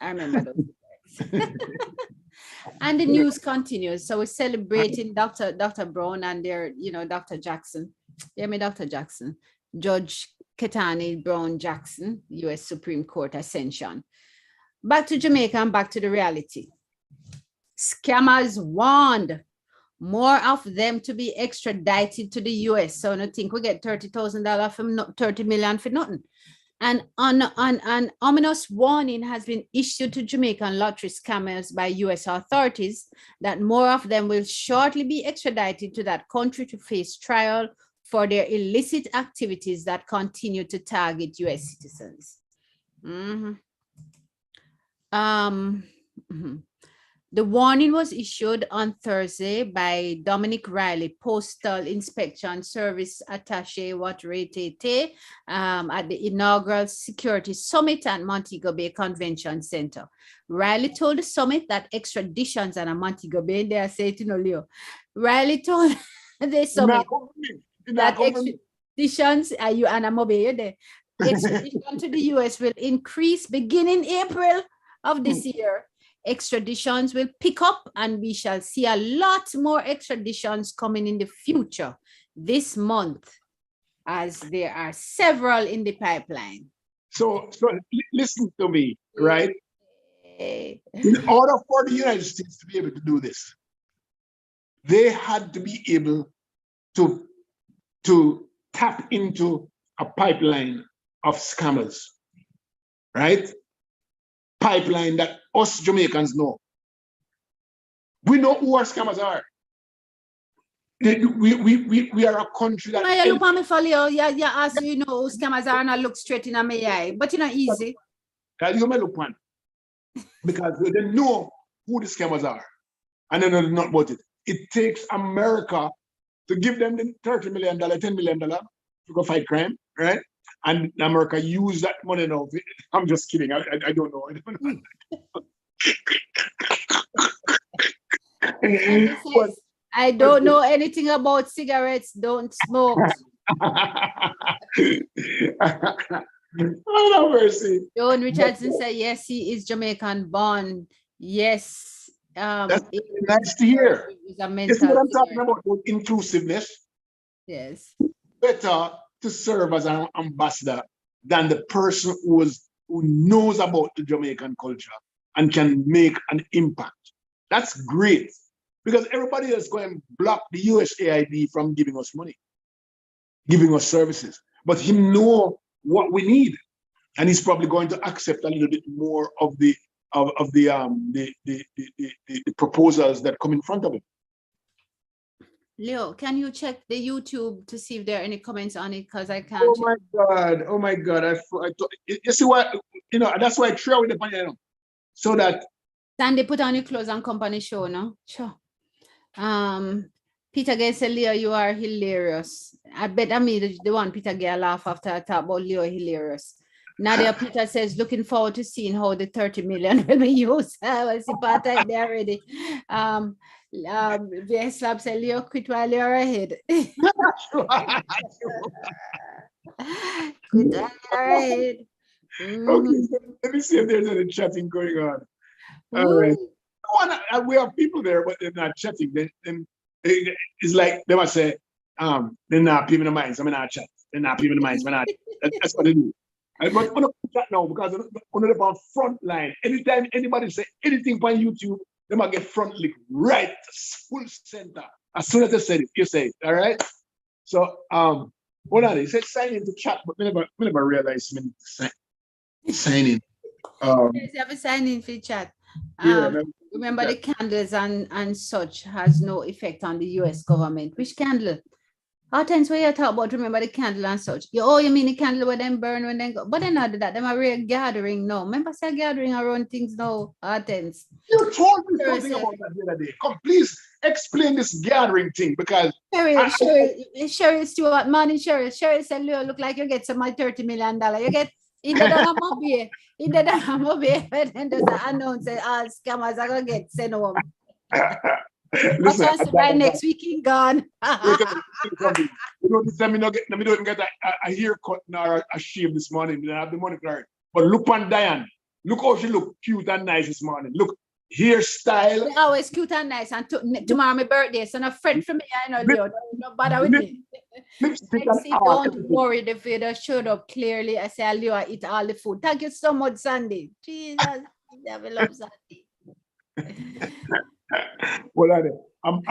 I remember those. And the news continues. So we're celebrating Dr. Brown and their, you know, Dr. Jackson. Hear me, Dr. Jackson. Judge Ketani Brown Jackson, U.S. Supreme Court Ascension. Back to Jamaica and back to the reality. Scammers warned more of them to be extradited to the U.S. So I think we get $30,000 from $30 million for nothing. And an ominous warning has been issued to Jamaican lottery scammers by U.S. authorities that more of them will shortly be extradited to that country to face trial for their illicit activities that continue to target U.S. citizens. The warning was issued on Thursday by Dominic Riley, Postal Inspection Service Attaché Waterete, at the inaugural Security Summit at Montego Bay Convention Center. Riley told the summit that extraditions and a Montego Bay, they are saying, Leo. Riley told the summit that extraditions, you and I'm there. Extradition to the US will increase beginning April of this year. Extraditions will pick up and we shall see a lot more extraditions coming in the future this month, as there are several in the pipeline. So listen to me, right? In order for the United States to be able to do this, they had to be able to tap into a pipeline of scammers, right? Pipeline that us Jamaicans know. We know who our scammers are. We are a country that. You look at me for you. Yeah, as you know, who scammers are, and I look straight in my eye, but it's not easy. You may look one because they know who the scammers are, and they know not about it. It takes America to give them the $30 million, $10 million to go fight crime, right? And America use that money now. I'm just kidding. I don't know. But, I don't know anything about cigarettes. Don't smoke. Oh, no mercy. John Richardson said, yes, he is Jamaican born. Yes. That's nice to hear. This is what I'm talking about inclusiveness. Yes. Better to serve as an ambassador than the person who knows about the Jamaican culture and can make an impact. That's great, because everybody is going to block the USAID from giving us money, giving us services. But he knows what we need, and he's probably going to accept a little bit more of the proposals that come in front of him. Leo, can you check the YouTube to see if there are any comments on it? Because I can't. Oh my God! I you see what, that's why I throw it upon you, so that. Sandy, put on your clothes and company show, no? Sure. Peter Gay said, Leo, you are hilarious. I bet the one Peter Gay laugh after I talk about Leo hilarious. Nadia Peter says, looking forward to seeing how the 30 million will be used. I see part of there already. Slab said, Leo, quit while you're ahead. Quit while you're ahead. Okay, so let me see if there's any chatting going on. All right. We have people there, but they're not chatting. It's like they must say, they're not people in the minds. I'm not chat. They're not people in the minds. That's what they do. But we're not chat now because we're on front line. Anytime anybody say anything on YouTube, they might get front link right full center. As soon as they said it, you say it. All right. So hold on. He said sign in to chat, but we never realized we need to sign in. Yes, you have a sign in for chat. Remember the candles and such has no effect on the US government. Which candle? How times where you talk about remember the candle and such? You mean the candle where them burn when they go? But they not do that. Them are real gathering now. Remember say gathering around things now. Attends. You told me something about that the other day. Come, please explain this gathering thing because Sherry Stewart, morning Sherry. Sherry said, Leo, look like you get some my $30 million. You get in the mobile. In the mobile, and then there's an announce all scammers are gonna get sent home. Listen, by next week in gone. You know, this time we don't even get a haircut nor a shave this morning. We don't have the money for it. But look on Diane. Look how she look cute and nice this morning. Look, hairstyle. They're always cute and nice. And tomorrow my birthday, so no friend from me, I know, Leo. Don't bother with me. Don't worry, the video showed up clearly. I say, Leo, I eat all the food. Thank you so much, Sandy. Jesus, I love Sandy. Well, I'm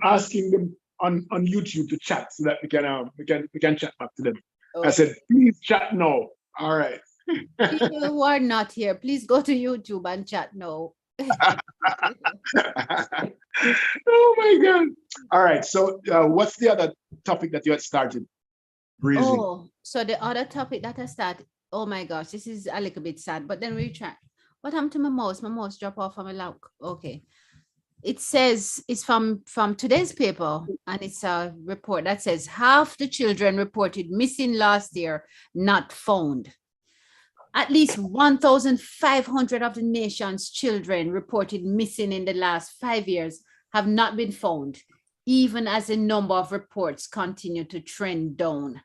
asking them on YouTube to chat so that we can chat back to them. Okay. I said, please chat now. All right. People who are not here, please go to YouTube and chat now. Oh my God. All right. So what's the other topic that you had started? Breezy. Oh, so the other topic that I started, oh my gosh, this is a little bit sad, but then we try. What happened to my mouse? My mouse dropped off from my lap. Okay. It says it's from today's paper, and it's a report that says half the children reported missing last year not found. At least 1,500 of the nation's children reported missing in the last 5 years have not been found, even as the number of reports continue to trend down.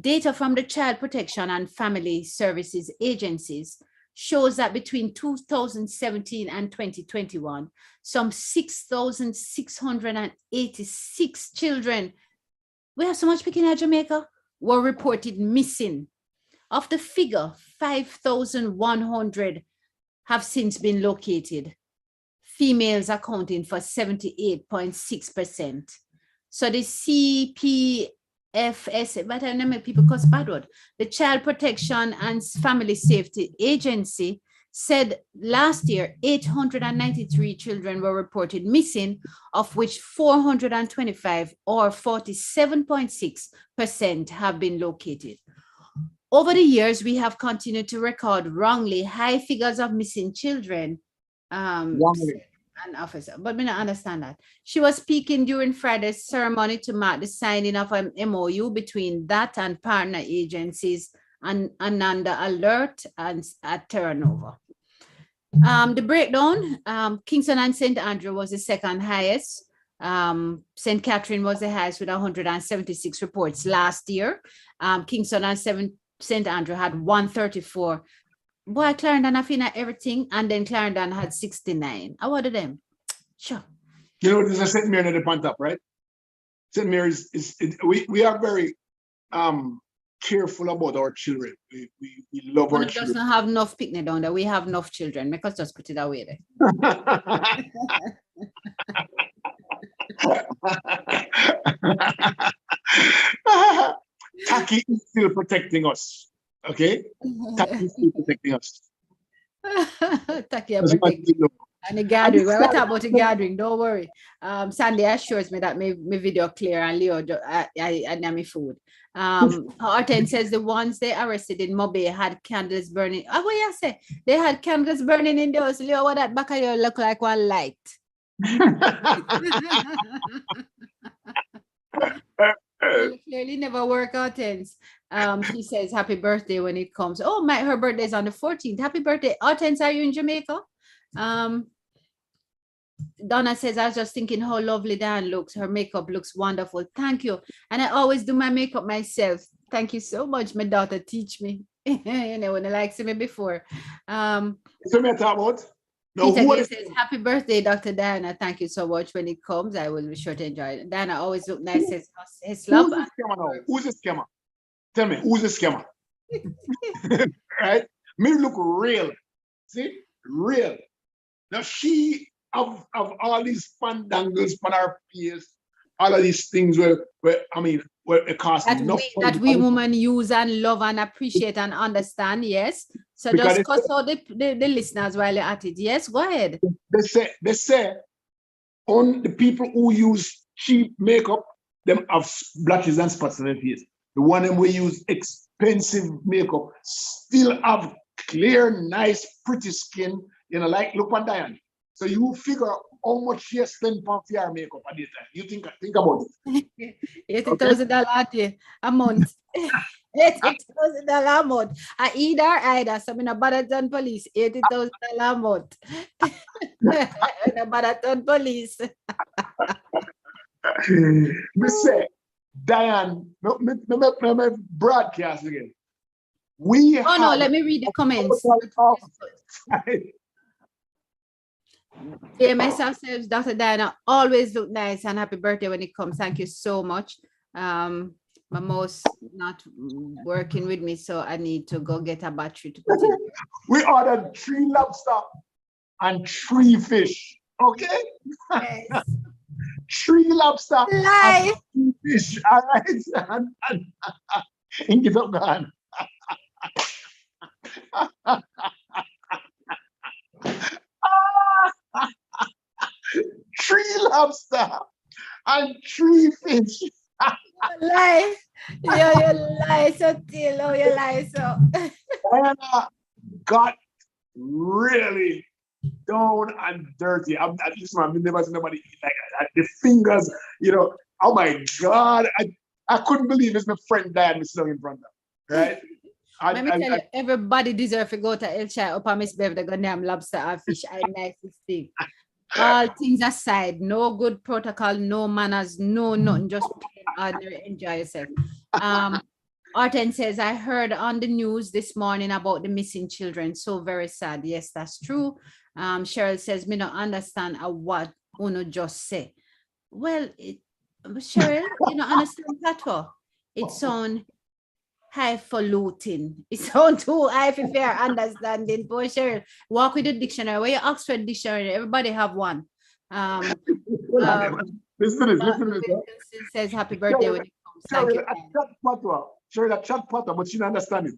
Data from the Child Protection and Family Services agencies shows that between 2017 and 2021, some 6,686 children, we have so much picking at Jamaica, were reported missing. Of the figure, 5,100 have since been located, females accounting for 78.6%. So the CPFS, but I know people cause bad word, the Child Protection and Family Safety Agency said last year 893 children were reported missing, of which 425 or 47.6% have been located. Over the years, we have continued to record wrongly high figures of missing children. An officer, but we don't understand that. She was speaking during Friday's ceremony to mark the signing of an MOU between that and partner agencies and under alert and at turnover. The breakdown, Kingston and St. Andrew was the second highest. St. Catherine was the highest with 176 reports last year. Kingston and St. Andrew had 134. Boy, Clarendon have finished everything, and then Clarendon had 69. I ordered them. Sure. You know, there's a St. Mary at the point up, right? St. Mary's we are very careful about our children. We love our children. It doesn't have enough picnic down there. We have enough children. Make us just put it away there. Taki is still protecting us. Okay? Taki is still protecting us. Taki, and the gathering. We're talking about the gathering. Don't worry. Sandy assures me that my video clear, and Leo, I my food. Horton says the ones they arrested in Mobe had candles burning. Oh, what you say? They had candles burning in those. Leo, what that back of you look like one light. Clearly never work out things. She says happy birthday when it comes. Oh, her birthday is on the 14th. Happy birthday. Hortense, are you in Jamaica? Donna says, I was just thinking how lovely Dan looks. Her makeup looks wonderful. Thank you. And I always do my makeup myself. Thank you so much. My daughter teach me. You know, when I like see me before. So me talk about. No, Peter says, happy birthday, Dr. Diana. Thank you so much. When it comes, I will be sure to enjoy it. Diana always look nice. His love. Who's the scammer now? Who's the scammer? Tell me, who's the scammer? Right? Me look real. See? Real. Now she of all these fandangles on our face, all of these things where it costs enough. That we women use and love and appreciate and understand, yes. So because just cuss out the listeners while you're at it. Yes, go ahead. They say on the people who use cheap makeup, them have blotches and spots on their face. The one them we use expensive makeup still have clear, nice, pretty skin. You know, like look on Diane. So you figure how much she spend for your makeup at this time. You think about it. $80,000 a month. $80,000 a month. I either. So I'm in a Baraton police. $80,000 a month. In a Baraton police. Me say, Diane, me broadcast again. No, let me read the comments. myself says, Dr. Diana, always look nice and happy birthday when it comes. Thank you so much. My mouse not working with me, so I need to go get a battery to put in. We ordered 3 lobster and 3 fish. Okay? Yes. 3 lobster and 3 fish. All right. And get up, man. 3 lobster and 3 fish. You lie. You lie so till. Oh, you lie so. Diana got really down and dirty. I've never seen nobody eat like that. The fingers, you know, oh my God. I couldn't believe it's my friend Diane was sitting in front of, right? Let me tell you, everybody deserves to go to El Chai up on Miss Bev, the goddamn lobster or fish. I nicest thing. All things aside, no good protocol, no manners, no nothing, just ordinary, enjoy yourself. Arten says, I heard on the news this morning about the missing children. So very sad. Yes, that's true. Cheryl says, me don't understand what Uno just say. Well, Cheryl, you don't understand patois. It sounds highfalutin. It sounds too high for fair understanding. Poor Cheryl, walk with the dictionary. Where your Oxford dictionary? Everybody have one. Listen to this. Says happy birthday when it comes. Cheryl, that chat potter, but she don't understand it.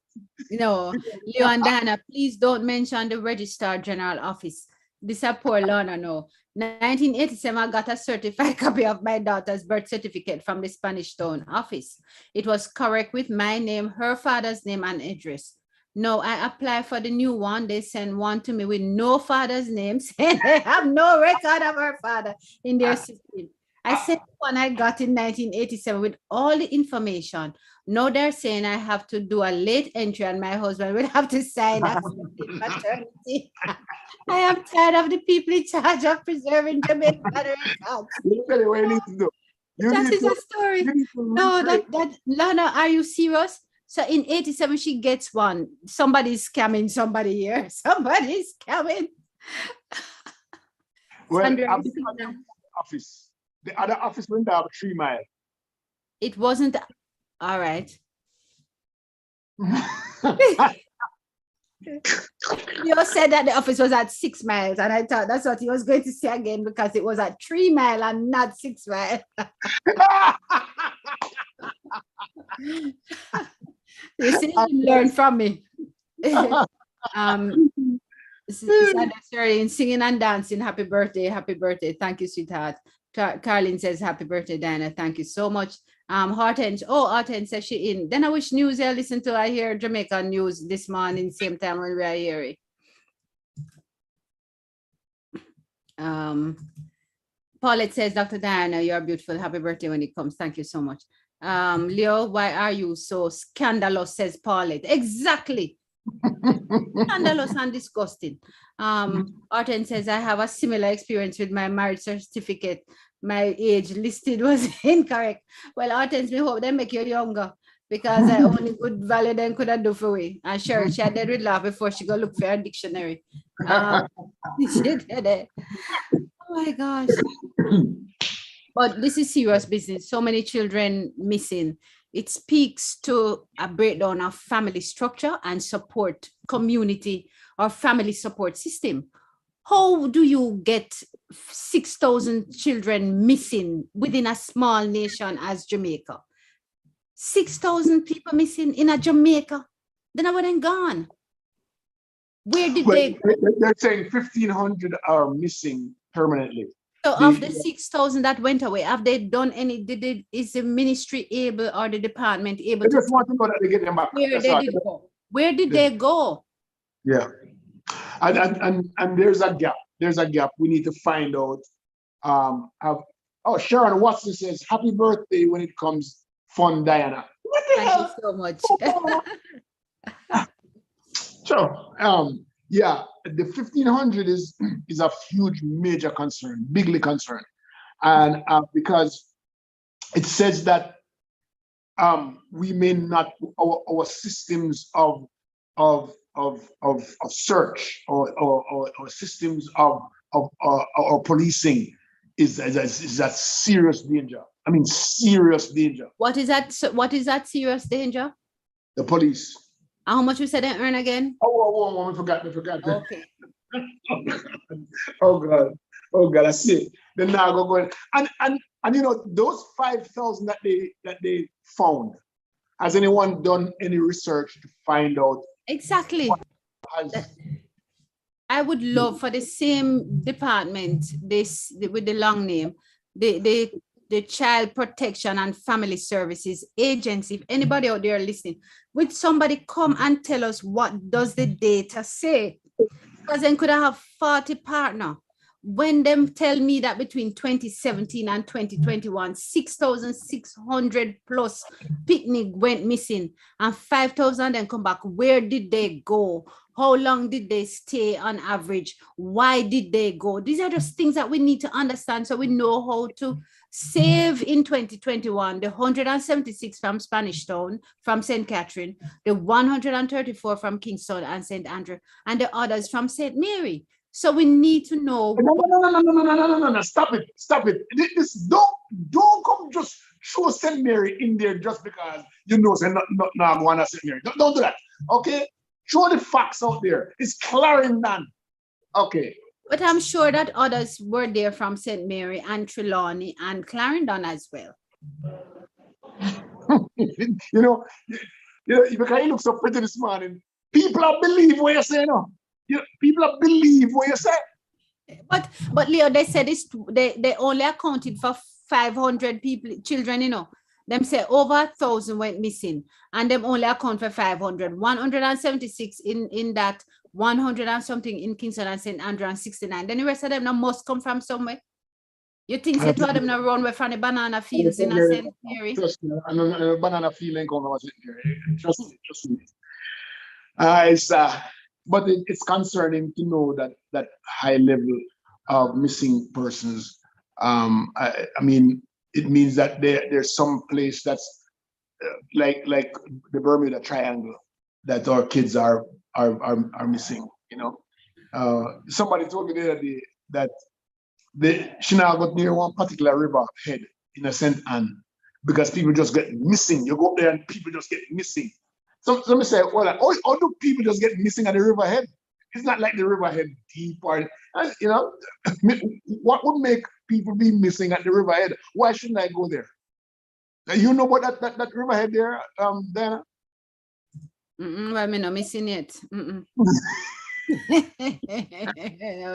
No, Leo and Diana, please don't mention the Registrar General Office. This is poor Lorna, no. 1987, I got a certified copy of my daughter's birth certificate from the Spanish Town office. It was correct with my name, her father's name, and address. No, I apply for the new one. They send one to me with no father's name, saying they have no record of her father in their system. I sent one I got in 1987 with all the information. Now they're saying I have to do a late entry and my husband will have to sign maternity. I am tired of the people in charge of preserving Jamaican records. What you need to do. That is a story. No, Lana, are you serious? So in 87, she gets one. Somebody's scamming somebody here. Somebody's scamming. Well, I'm the office. The other office went down 3 miles. It wasn't. All right. You said that the office was at 6 miles, and I thought that's what he was going to say again because it was at 3 miles and not 6 miles. You see, you learn from me. In singing and dancing. Happy birthday, happy birthday. Thank you, sweetheart. Carlin says, happy birthday, Diana. Thank you so much. Hortense says she in. Then I wish news I listen to. I hear Jamaica news this morning, same time when we are hearing. Paulette says, Dr. Diana, you're beautiful. Happy birthday when it comes. Thank you so much. Leo, why are you so scandalous, says Paulette. Exactly. Scandalous and disgusting. Arten says, I have a similar experience with my marriage certificate. My age listed was incorrect. Well, Arten, we hope they make you younger because I only good value then could I do for we. And sure, she had that with laugh before she go look for her dictionary. She did it. Oh my gosh. But this is serious business. So many children missing. It speaks to a breakdown of family structure and support community or family support system. How do you get 6,000 children missing within a small nation as Jamaica? 6,000 people missing in a Jamaica? Then I wouldn't gone. Where did they go? They're saying 1,500 are missing permanently. So of the 6,000 that went away, have they done any? Is the ministry able or the department able to? Just want to know that they get them back. Where they did go? Where did they go? Yeah, and there's a gap. There's a gap. We need to find out. Sharon Watson says, "Happy birthday when it comes, fun Diana." What the hell? Thank you so much. So, yeah, the 1,500 is a huge, major concern, bigly concern, and because it says that we may not our systems of search or systems of policing is a serious danger. I mean, serious danger. What is that? What is that serious danger? The police. How much you said they earn again? Oh, I forgot. Okay. Oh God, I see. Then now go and you know those 5,000 that they found. Has anyone done any research to find out? Exactly. I would love for the same department, this with the long name, the Child Protection and Family Services Agency. If anybody out there listening, would somebody come and tell us what does the data say? Because then could I have 40 partner? When them tell me that between 2017 and 2021, 6,600 plus picnic went missing and 5,000 then come back. Where did they go? How long did they stay on average? Why did they go? These are just things that we need to understand so we know how to save in 2021, the 176 from Spanish Town, from St. Catherine, the 134 from Kingston and St. Andrew, and the others from St. Mary. So we need to know. No. Stop it. This don't come just show St. Mary in there just because you know say not one of St. Mary. Don't do that. Okay? Show the facts out there. It's Clarendon. Okay. But I'm sure that others were there from St. Mary and Trelawney and Clarendon as well. you know, because you look so pretty this morning. People are believe what you're saying. People are believe what you say. But Leo, they said they only accounted for 500 children, Them say over 1,000 went missing, and them only account for 500. 176 in that 100 and something in Kingston and St. Andrew and 69. Then the rest of them now must come from somewhere. You think they told them now run away from the banana fields in St. Mary? Trust me, banana field ain't coming from St. Mary. Trust me. But it's concerning to know that high level of missing persons. I mean, it means that there's some place that's like the Bermuda Triangle that our kids are missing. Somebody told me the other day that she now got near one particular river head in a St. Anne because people just get missing. You go up there and people just get missing. So let me say, well, how do people just get missing at the riverhead? It's not like the riverhead deep or, what would make people be missing at the riverhead? Why shouldn't I go there? You know about that riverhead there, Diana? Well, I'm not missing yet. No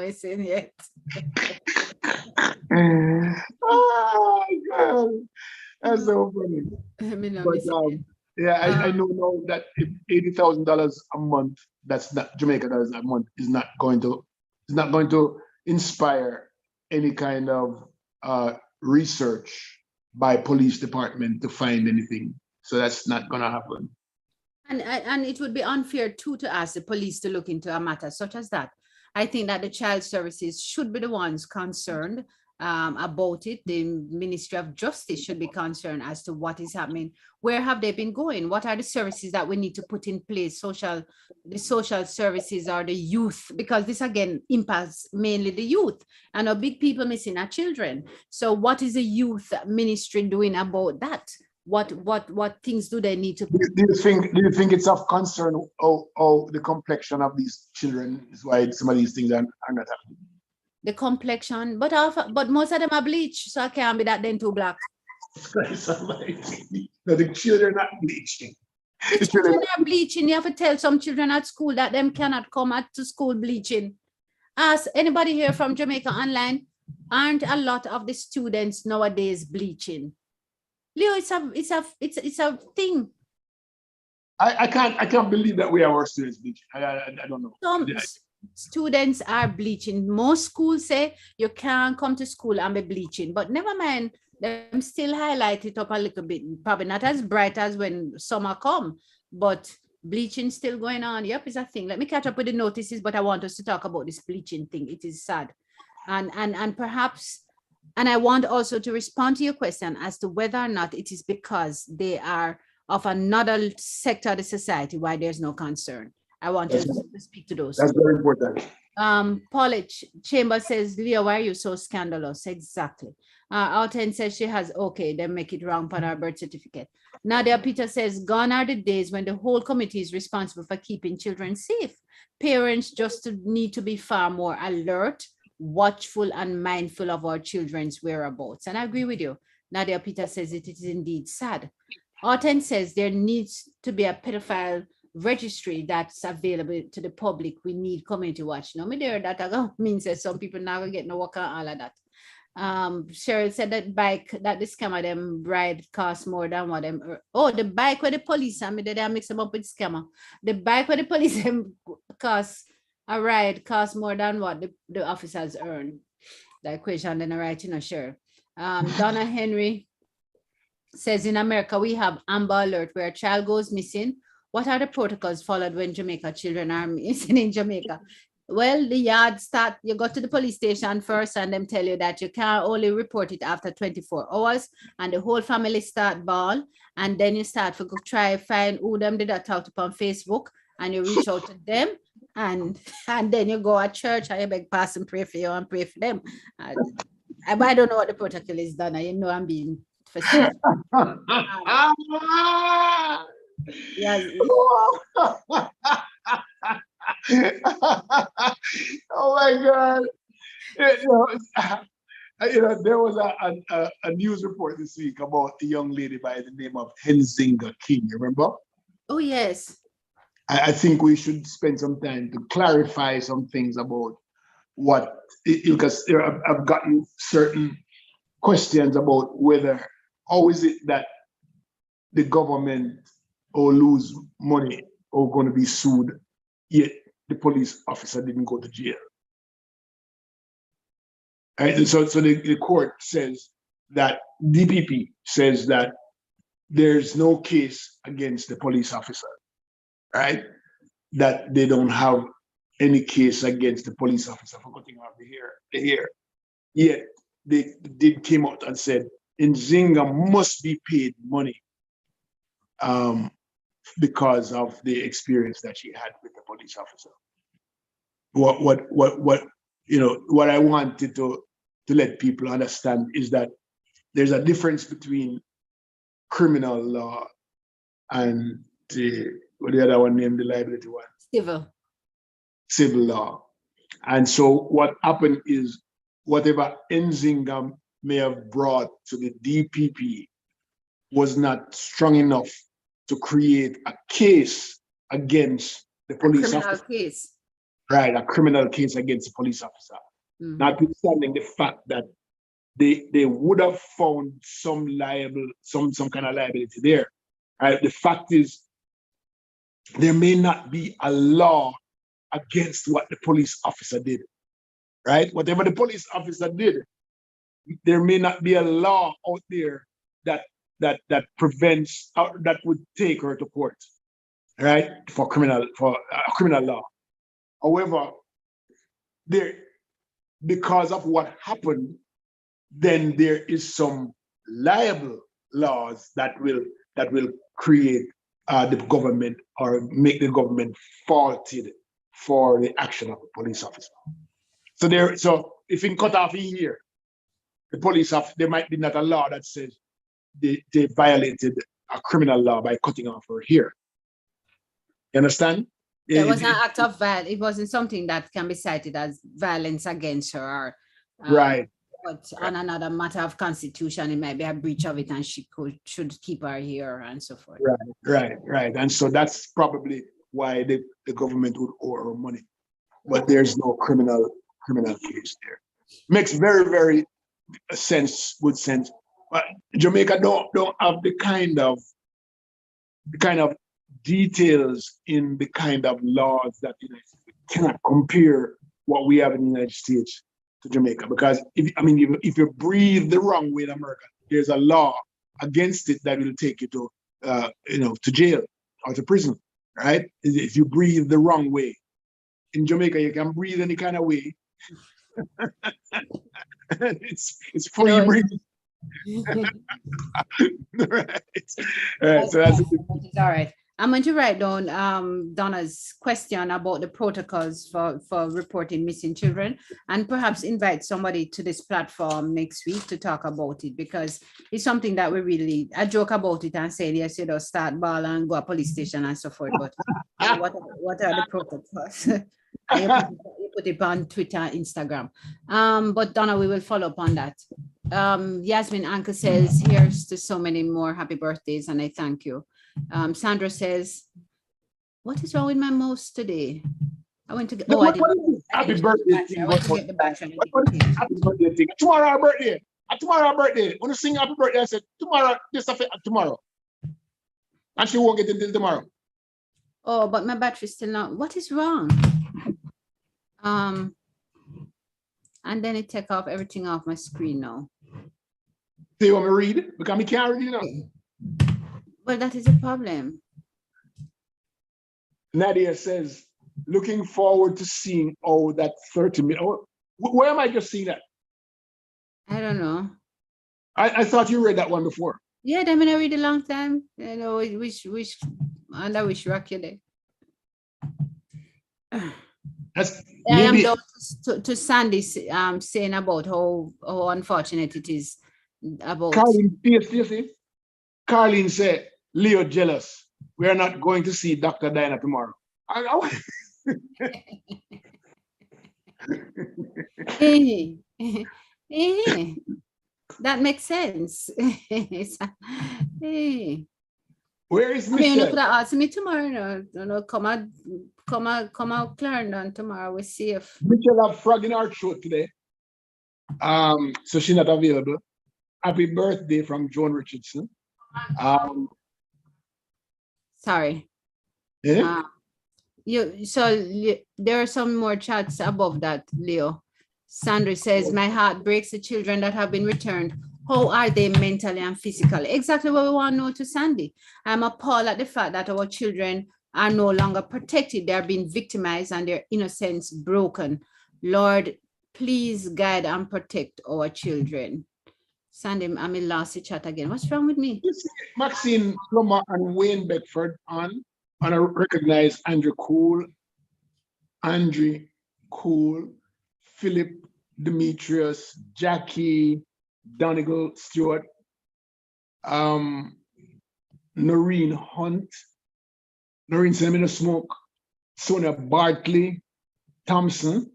missing yet. Oh, God. That's so funny. I know now that if $80,000 a month, that's not Jamaica dollars a month, is not going to inspire any kind of research by police department to find anything. So that's not going to happen. And it would be unfair too to ask the police to look into a matter such as that. I think that the child services should be the ones concerned about it. The Ministry of Justice should be concerned as to what is happening. Where have they been going? What are the services that we need to put in place? The social services or the youth, because this again impacts mainly the youth, and our big people missing are children. So what is the youth ministry doing about that? What things do they need to do you think it's of concern how the complexion of these children is why some of these things are not happening? The complexion, but most of them are bleached, so I can't be that then too black. No, the children are not bleaching. The children are bleaching. You have to tell some children at school that them cannot come to school bleaching. Ask anybody here from Jamaica online, aren't a lot of the students nowadays bleaching? Leo, it's a thing. I can't believe that we are our students bleaching. I don't know. Some students are bleaching. Most schools say you can't come to school and be bleaching, but never mind, them still highlight it up a little bit. Probably not as bright as when summer come, but bleaching still going on. Yep, it's a thing. Let me catch up with the notices, but I want us to talk about this bleaching thing. It is sad. And perhaps, and I want also to respond to your question as to whether or not it is because they are of another sector of the society why there's no concern. I want to speak to those. That's very important. Paulette Chamber says, Leo, why are you so scandalous? Exactly. Alten says she has, okay, then make it wrong on her birth certificate. Nadia Peter says, gone are the days when the whole committee is responsible for keeping children safe. Parents just need to be far more alert, watchful, and mindful of our children's whereabouts. And I agree with you. Nadia Peter says it is indeed sad. Alten says there needs to be a pedophile registry that's available to the public. We need community watch. No, me there that means that some people now get no work on all of that. Cheryl said that bike that the scammer them ride costs more than what them. Oh, the bike where the police, I mean, they mix them up with scammer. The bike where the police them costs a ride costs more than what the officers earn. The equation, then right, sure. Donna Henry says in America, we have Amber Alert where a child goes missing. What are the protocols followed when Jamaica children are missing in Jamaica? Well, the yard start, you go to the police station first and them tell you that you can only report it after 24 hours and the whole family start ball. And then you start to try find who them did that talk upon Facebook and you reach out to them and then you go at church and you beg pass and pray for you and pray for them. I don't know what the protocol is done. You know I'm being facetious. Yes. Oh my God. There was a news report this week about a young lady by the name of Henzinga King, remember? Oh, yes. I think we should spend some time to clarify some things about what, because I've gotten certain questions about whether, how is it that the government will lose money or going to be sued, yet the police officer didn't go to jail. Right? And so the court says that DPP says that there's no case against the police officer, right? That they don't have any case against the police officer for cutting off the hair. Yet they did came out and said Nzinga must be paid money because of the experience that she had with the police officer. What I wanted to let people understand is that there's a difference between criminal law and what the other one named, the liability one? Civil law. And so what happened is whatever Nzinga may have brought to the DPP was not strong enough to create a case against the police officer. Case. Right, a criminal case against the police officer. Mm-hmm. Notwithstanding the fact that they would have found some kind of liability there. Right? The fact is, there may not be a law against what the police officer did. Right? Whatever the police officer did, there may not be a law out there that prevents that would take her to court, right? For criminal law. However, because of what happened, then there is some liable laws that will create the government or make the government faulted for the action of the police officer. So if in cut off a year, the police officer, there might be not a law that says they violated a criminal law by cutting off her hair. You understand? It was an act of violence. It wasn't something that can be cited as violence against her. Right. But on another matter of constitution, it might be a breach of it, and she should keep her here and so forth. Right. And so that's probably why the government would owe her money. But there's no criminal case there. Makes very, very good sense. But Jamaica don't have the kind of details in the kind of laws that the United States cannot compare what we have in the United States to Jamaica. Because if you breathe the wrong way in America, there's a law against it that will take you to jail or to prison, right? If you breathe the wrong way. In Jamaica, you can breathe any kind of way. it's free breathing. Right. So that's all right. I'm going to write down Donna's question about the protocols for reporting missing children and perhaps invite somebody to this platform next week to talk about it, because it's something that I joke about it and say, yes, start ball and go to police station and so forth. But what are the protocols? You put it on Twitter, Instagram. But Donna, we will follow up on that. Yasmin Anka says, here's to so many more happy birthdays, and I thank you. Sandra says, what is wrong with my mouse today? I went to get happy birthday. Happy birthday thing. Tomorrow our birthday. Tomorrow our birthday. When you sing happy birthday, I said tomorrow, this stuff tomorrow. And she won't get it until tomorrow. Oh, but my battery's still not. What is wrong? And then it take off everything off my screen now. Do you want me to read it? Because I can't read it, you know. Well, that is a problem. Nadia says, looking forward to seeing that 30 minutes. Oh, where am I just seeing that? I don't know. I thought you read that one before. Yeah, I mean, I read a long time. You know, which under which rock you there. That's I am maybe down to Sandy saying about how unfortunate it is about. Carlene, Carlene said, Leo jealous. We are not going to see Dr. Diana tomorrow. Hey, that makes sense. Hey. Where is I mean, you could Michelle? have asked me tomorrow. Come out Clarendon tomorrow. We'll see if Michelle have frog in our throat today. So she's not available. Happy birthday from Joan Richardson. Sorry. Yeah. There are some more chats above that, Leo. Sandra says, my heart breaks. The children that have been returned, how are they mentally and physically? Exactly what we want to know to Sandy. I'm appalled at the fact that our children are no longer protected. They're being victimized and their innocence broken. Lord, please guide and protect our children. Sandy, I'm in last chat again. What's wrong with me? You see Maxine Plummer and Wayne Beckford on I recognize Andrew Cool, Philip Demetrius, Jackie, Donegal Stewart, Noreen Hunt, Noreen Cinnamon Smoke, Sonia Bartley, Thompson.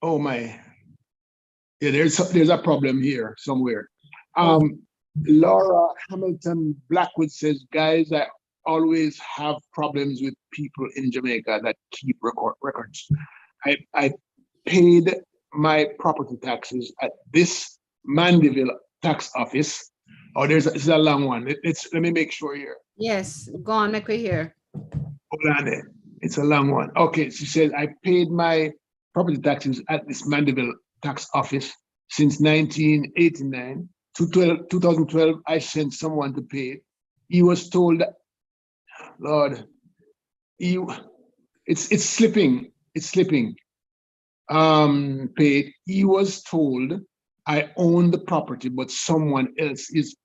Oh my. Yeah, there's a problem here somewhere. Laura Hamilton Blackwood says, guys, I always have problems with people in Jamaica that keep records. I paid my property taxes at this Mandeville tax office. Oh, it's a long one. Let me make sure here. Yes, go on, make we hear. Hold on there. It's a long one. Okay, she says, I paid my property taxes at this Mandeville tax office since 1989. 2012, I sent someone to pay it. He was told, Lord, it's slipping. Paid. He was told I own the property, but someone else is.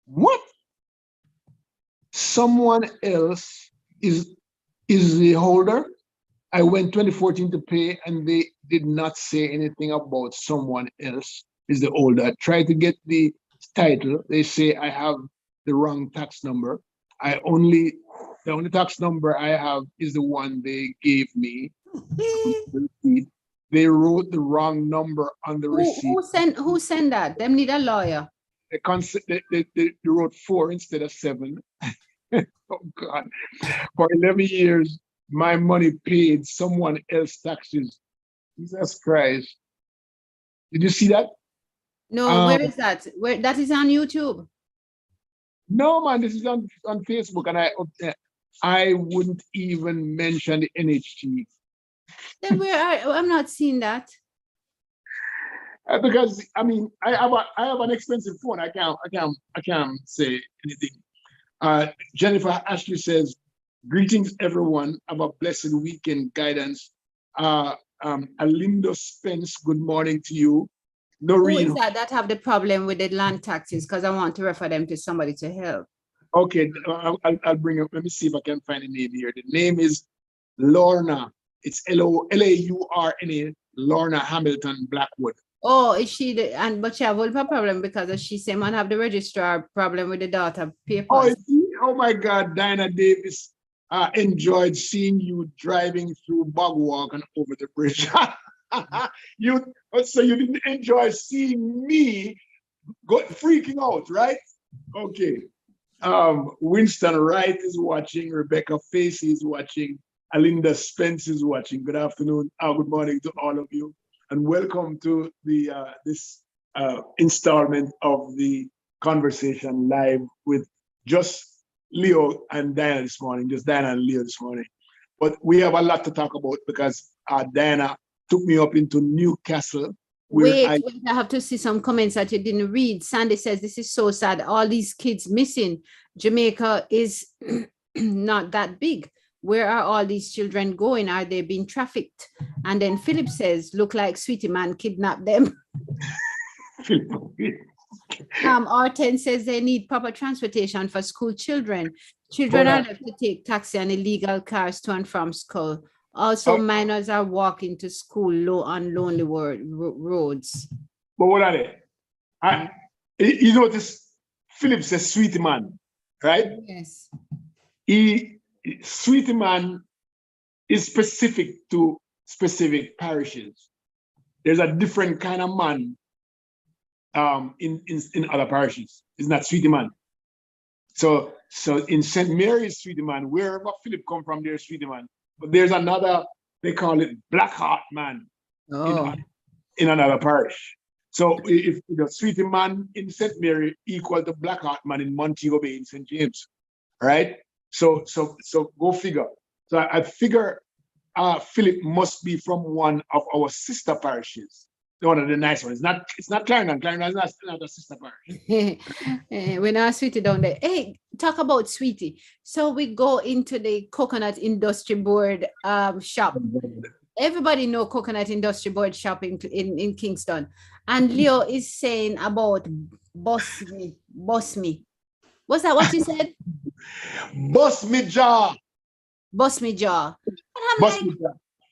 What? Someone else is the holder? I went 2014 to pay, and they did not say anything about someone else is the holder. I tried to get the title. They say I have the wrong tax number. The only tax number I have is the one they gave me. They wrote the wrong number on the receipt. Who sent that? Them need a lawyer. They wrote 4 instead of 7. Oh God! For 11 years, my money paid someone else's taxes. Jesus Christ! Did you see that? No, where is that? Where that is on YouTube? No, man, this is on Facebook, and I wouldn't even mention the NHT. Then I'm not seeing that. Because I mean, I have an expensive phone. I can't say anything. Jennifer Ashley says, greetings everyone. Have a blessed weekend guidance. Alindo Spence, good morning to you. Noreen. Who is that have the problem with the land taxes? Because I want to refer them to somebody to help. Okay, I'll bring up. Let me see if I can find a name here. The name is Lorna. It's Laurna, Lorna Hamilton Blackwood. Oh, is she but she have a problem because she say man have the registrar problem with the daughter papers. Oh my God, Diana Davis enjoyed seeing you driving through Bogwalk and over the bridge. So you didn't enjoy seeing me freaking out, right? Okay. Winston Wright is watching. Rebecca Facey is watching. Alinda Spence is watching. Good afternoon. Good morning to all of you, and welcome to the this installment of the Conversation Live with Just Leo and Diana this morning, just Diana and Leo this morning. But we have a lot to talk about because Diana took me up into Newcastle. Wait, I have to see some comments that you didn't read. Sandy says, this is so sad. All these kids missing. Jamaica is not that big. Where are all these children going? Are they being trafficked? And then Philip says, look like Sweetie Man kidnapped them. R10 says they need proper transportation for school children. Children are left to take taxi and illegal cars to and from school. Also, minors are walking to school low on lonely roads. But what are they? You notice Philip says Sweetie Man, right? Yes. Sweetie Man is specific to specific parishes. There's a different kind of man in other parishes. It's not Sweetie Man. So in St. Mary's Sweetie Man, wherever Philip come from, there's Sweetie Man. But there's another, they call it Black Heart Man in another parish. So if the Sweetie Man in St. Mary equal to Black Heart Man in Montego Bay in St. James, right? So go figure. So I figure Philip must be from one of our sister parishes. One of the nice ones. It's not Clarendon. Clarendon is not a sister parish. We're not Sweetie down there. Hey, talk about Sweetie. So we go into the Coconut Industry Board shop. Everybody know Coconut Industry Board shop in Kingston. And Leo is saying about boss me. What's that what you said? Bust me jaw. Bust me jaw.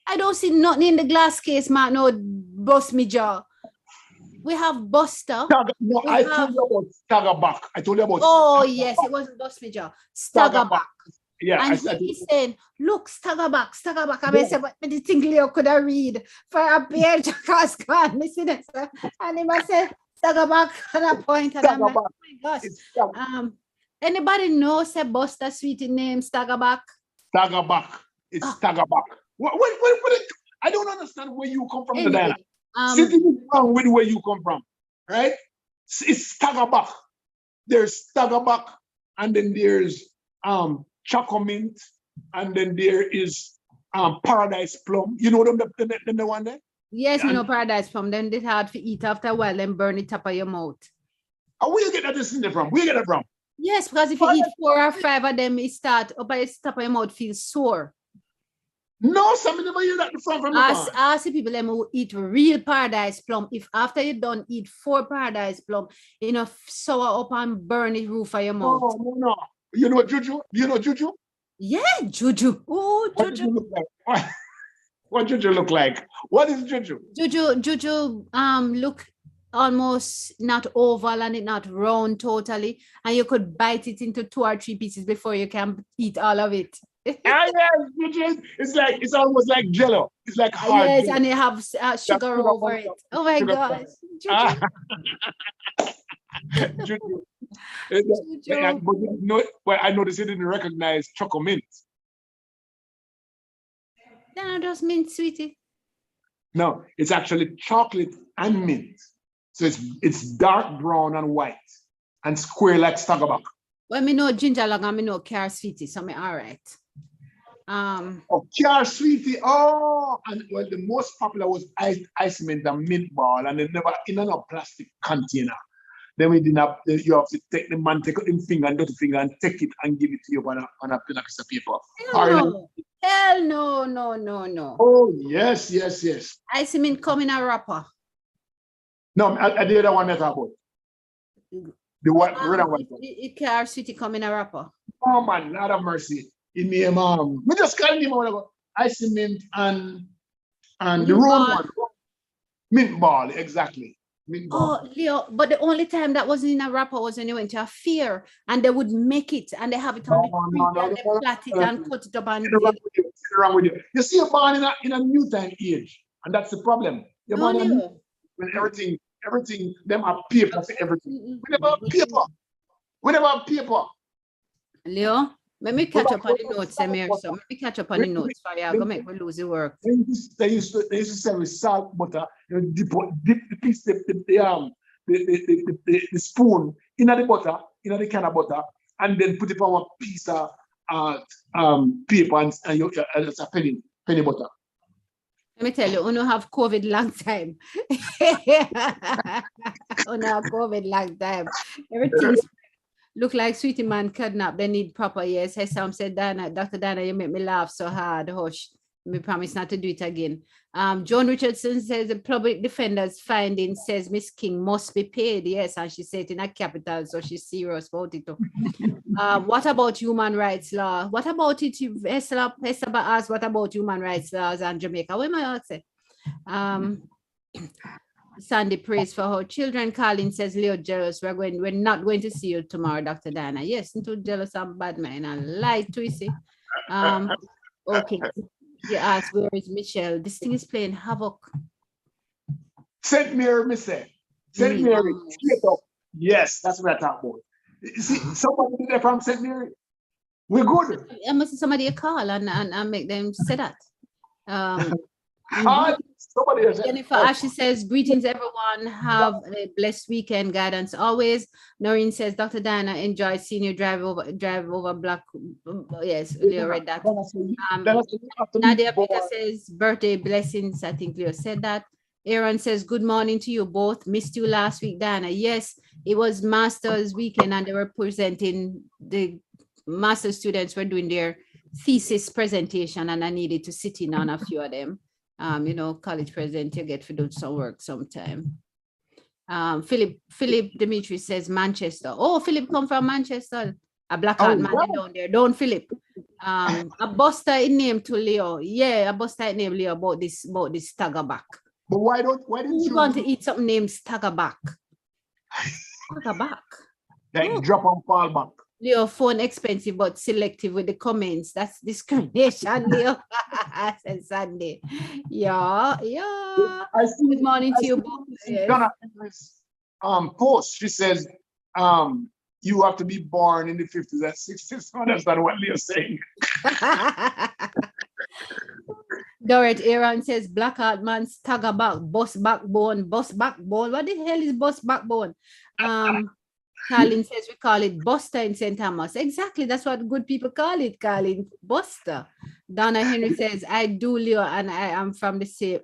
I don't see nothing in the glass case, man. No, bust me jaw. We have Buster. No, I told you about Staggerback. I told you about. Oh, yes, it wasn't bust me jaw. Staggerback. Yeah, and he's saying, look, Staggerback. I said, what do you think Leo could have read for a bear jackass gone? Listen, and he must say, Staggerback at a point. And I'm like, oh my gosh. Anybody know say Buster Sweetie name Staggerback? Staggerback. It's Staggerback. What, I don't understand where you come from, Diana. Something is wrong with where you come from, right? It's Staggerback. There's Staggerback, and then there's Choco Mint, and then there is Paradise Plum. You know them, the one there? Yes, we know Paradise Plum. Then it's hard to eat after a while, then burn it up of your mouth. And where you get that from? Where you get it from? Yes, because if you eat 4 or 5 of them, it start up at the top of your mouth feels sore. No, some never hear that from I see people who eat real Paradise Plum. If after you don't eat 4 Paradise Plum, sour up and burn the roof of your mouth. No. You know Juju? You know Juju? Yeah, Juju. Oh, Juju. What Juju look like? What is Juju? Juju look almost not oval and it not round totally, and you could bite it into 2 or 3 pieces before you can eat all of it. It's almost like Jello. It's like hard. Yes, Jello. and they have sugar over it. Oh my gosh. Juju. But I noticed you didn't recognize Choco Mint. No, just mint, sweetie. No, it's actually chocolate and mint. So it's dark brown and white and square like Staggerback. Well, me know ginger long and me know car sweetie, so me all right. Car sweetie. Oh, and well, the most popular was ice mint and mint ball, and they never in a plastic container. Then we didn't have. You have to take the man, take him finger and dirty finger, and take it and give it to you on a piece of paper. Hell no. Oh yes. Ice mint come in a wrapper. No, I did that one that about. The one red one. It car sweetie come in a wrapper. Oh man, Lord of mercy. In name, we just call him whatever. Ice mint and the round one. Mint ball, exactly. Mint ball. Oh, Leo, but the only time that wasn't in a wrapper was when you went to a fair and they would make it and they have it on the and they flat it and cut it up and wrong with you. You see, you're born in a new time age, and that's the problem. You're born when everything, them are paper for everything. We never have paper. Leo, let me catch up on the notes, Samir. So let me catch up on the notes for you. I'm gonna make me lose the work. They used to sell with salt butter, dip the piece, the spoon in the butter, in the can of butter, and then put it on a piece of paper and it's a penny butter. Let me tell you, Uno have COVID long time. Uno have COVID long time. Everything look like Sweetie Man kidnapped. They need proper, yes. Hey, Sam said, Dr. Dana, you make me laugh so hard. Hush. Me promise not to do it again. John Richardson says the public defender's finding says Miss King must be paid. Yes, and she said it in a capital, so she's serious about it too. What about human rights law? What about it? Hester asked, what about human rights laws in Jamaica? What am I say? Sandy prays for her children. Colin says, Leo jealous. We're not going to see you tomorrow, Dr. Diana. Yes, I'm too jealous and bad man and lie to you, see. Okay. You asked, where is Michelle? This thing is playing havoc. St. Mary, Miss St. Mary, straight up. Yes, that's what I talk about. You see, somebody there from St. Mary. We're good. I must somebody call and make them say that. Somebody else. Jennifer Ashley says, greetings everyone. Have a blessed weekend. Guidance always. Noreen says, Dr. Diana, enjoy seeing you drive over Black. Yes, Leo read that. Nadia Peter says, birthday blessings. I think Leo said that. Aaron says, good morning to you both. Missed you last week, Diana. Yes, it was master's weekend and they were presenting, the master students were doing their thesis presentation and I needed to sit in on a few of them. You know, college president, you get to do some work sometime. Philip Dimitri says Manchester. Oh, Philip come from Manchester. A black man down there. Don't Philip. A buster in name to Leo. Yeah, a buster in name Leo about this staggerback. But why didn't you want to eat something named staggerback? Staggerback. Like drop on fall back. Leo, phone expensive but selective with the comments. That's discrimination, Leo. Says Sunday. Yeah. Good morning to you both. Yes. Post, she says, you have to be born in the 50s and 60s. I understand what Leo's saying. Dorrit Aaron says, Blackheart man, stagger back, boss backbone. What the hell is boss backbone? Colin says we call it Buster in St. Thomas. Exactly, that's what good people call it, Colin. Buster. Donna Henry says, I do, Leo, and I am from the same,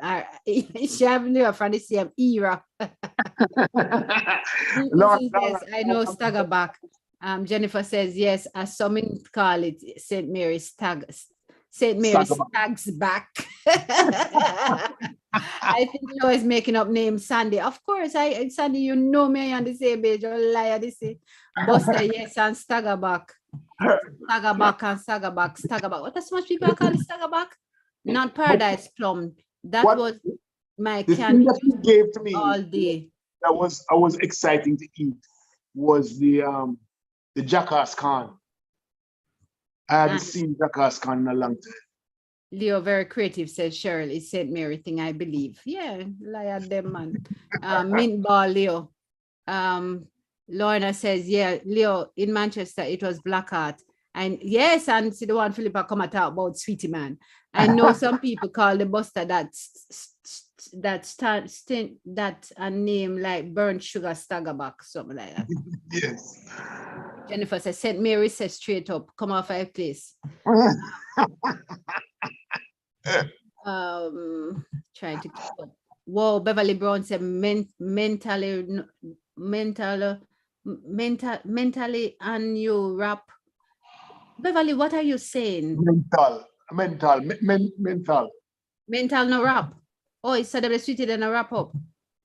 Leo from the same era. Says, I know Staggerback. Jennifer says, yes, as some call it St. Mary's Stags back. I think Leo is making up names. Sandy, of course. Sandy, you know me on the same page. You're a liar. This is Buster, yes, and Staggerback. Staggerback. What are so much people call it Staggerback? Not Paradise Plum. That was my candy that you gave to me all day. That was exciting to eat. Was the Jackass Con. I haven't seen Jackass Con in a long time. Leo, very creative, says Cheryl. It's St. Mary thing, I believe. Yeah, liar them, man. Mint ball, Leo. Lorna says, yeah, Leo, in Manchester, it was Blackheart. And yes, and see the one Philippa come and talk about Sweetie Man. I know some people call the Buster that a name like burnt sugar staggerback, something like that. Yes. Jennifer says, St. Mary says straight up, come off a place. Trying to keep up. Whoa, Beverly Brown said mentally and you rap. Beverly, what are you saying? Mental no rap. Oh, it's said they sweeter than a wrap up.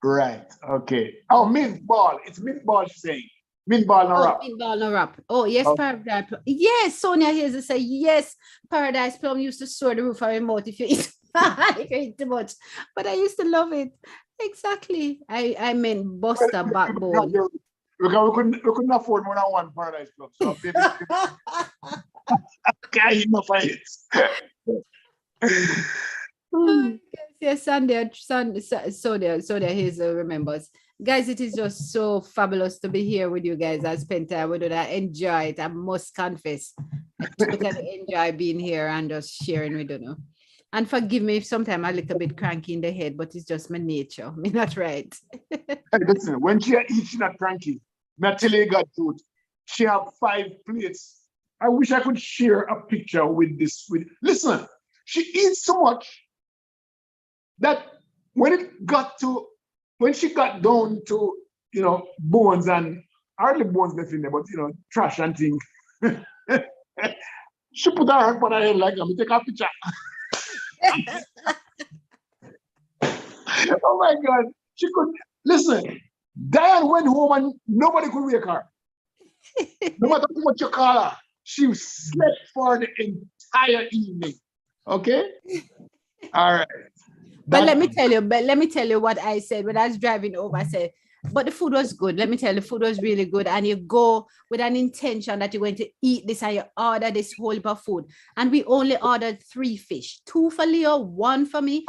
Right. Okay. Oh, mint ball. It's mint ball she's saying. Mint ball no rap. Mint ball no rap. Oh, yes, okay. Paradise Plum. Yes, Sonia hears to say, yes, Paradise Plum used to soar the roof of your mouth if you eat, if you eat too much. But I used to love it. Exactly. I meant Buster backbone. We couldn't afford more than one Paradise Plum. So can't eat enough of it. Yes, Sunday, Sonia here's remembers. Guys, it is just so fabulous to be here with you guys. I spent time with you. I enjoy it. I must confess. I totally enjoy being here and just sharing with you. And forgive me if sometimes I'm a little bit cranky in the head, but it's just my nature. Me not right. Hey, listen, when she eats, she's not cranky. Me tell you God truth. she have 5 plates. I wish I could share a picture with this. Listen, she eats so much that when she got down to, bones and hardly bones left in there, but trash and things, she put her hand on her head like, let me take a picture. Oh my God. She could listen. Diane went home and nobody could wake her. No matter what you call her, she slept for the entire evening. Okay? All right. But let me tell you what I said when I was driving over. I said, but the food was good. Let me tell you, the food was really good. And you go with an intention that you're going to eat this and you order this whole heap of food. And we only ordered 3 fish, 2 for Leo, 1 for me, 2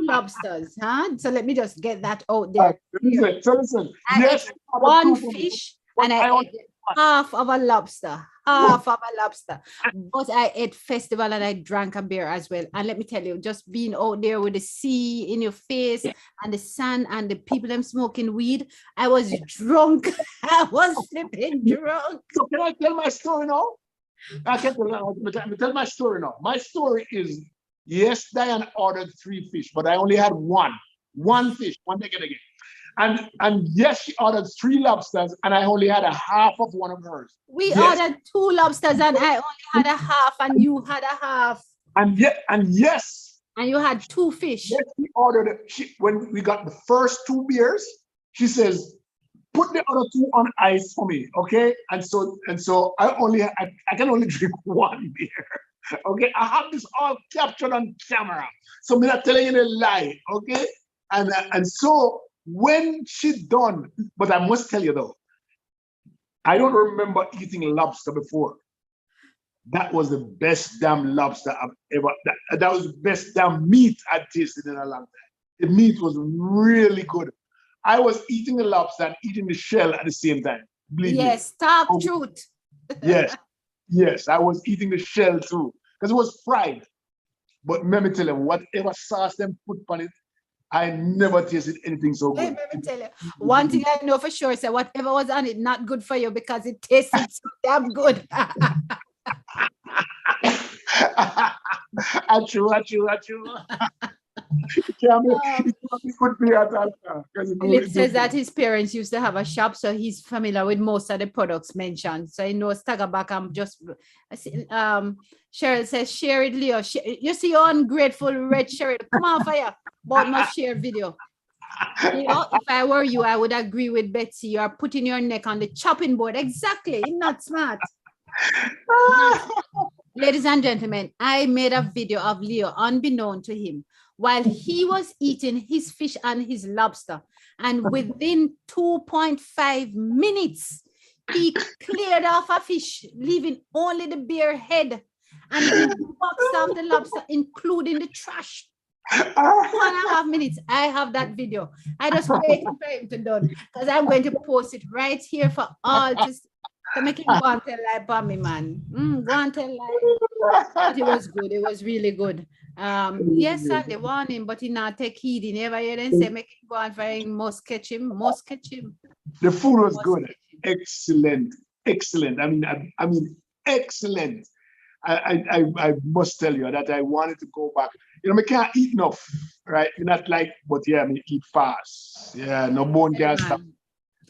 lobsters. Huh? So let me just get that out there. Listen. I Yes, ate 1 fish and I ate half of a lobster. But I ate festival and I drank a beer as well. And let me tell you, just being out there with the sea in your face and the sun and the people them smoking weed, I was drunk. I was flipping drunk. So can I tell my story now? I can tell my story now. My story is, yes, Diane ordered 3 fish, but I only had 1 fish, one again. And yes, she ordered 3 lobsters, and I only had a half of one of hers. We ordered 2 lobsters, and I only had a half, and you had a half. And yes. And you had 2 fish. Yes, she ordered it. When we got the first 2 beers, she says, put the other 2 on ice for me, okay? And so I can only drink 1 beer. Okay, I have this all captured on camera, so I'm not telling you a lie, okay? And so when she done, but I must tell you though, I don't remember eating lobster before. That was the best damn lobster I've ever. That was the best damn meat I'd tasted in a long time. The meat was really good. I was eating the lobster and eating the shell at the same time. Believe me. Talk truth. Yes, I was eating the shell too because it was fried. But let me tell you, whatever sauce them put on it, I never tasted anything so good. Let me tell you, one thing I know for sure is that whatever was on it, not good for you because it tasted so damn good. Achoo. Philip says that his parents used to have a shop, so he's familiar with most of the products mentioned. So he knows Tagaback. I'm just Cheryl says, share it, Leo. You see your ungrateful red Cheryl. Come on, fire. But not share video. If I were you, I would agree with Betsy. You are putting your neck on the chopping board. Exactly. You're not smart. Ladies and gentlemen, I made a video of Leo unbeknown to him while he was eating his fish and his lobster. And within 2.5 minutes, he cleared off a fish, leaving only the bare head. And he boxed off the lobster, including the trash. 1.5 minutes. I have that video. I just waited for him to done because I'm going to post it right here for all to make him go and tell lie about me, man. Go and tell lie. But it was good. It was really good. Yes, Sunday warning, but he not take heed. He never hear them say make him go and find must catch him. The food was good. Excellent. I mean, excellent. I must tell you that I wanted to go back. I can't eat enough, right? Not like, but yeah, I eat fast. Yeah, no bone gas.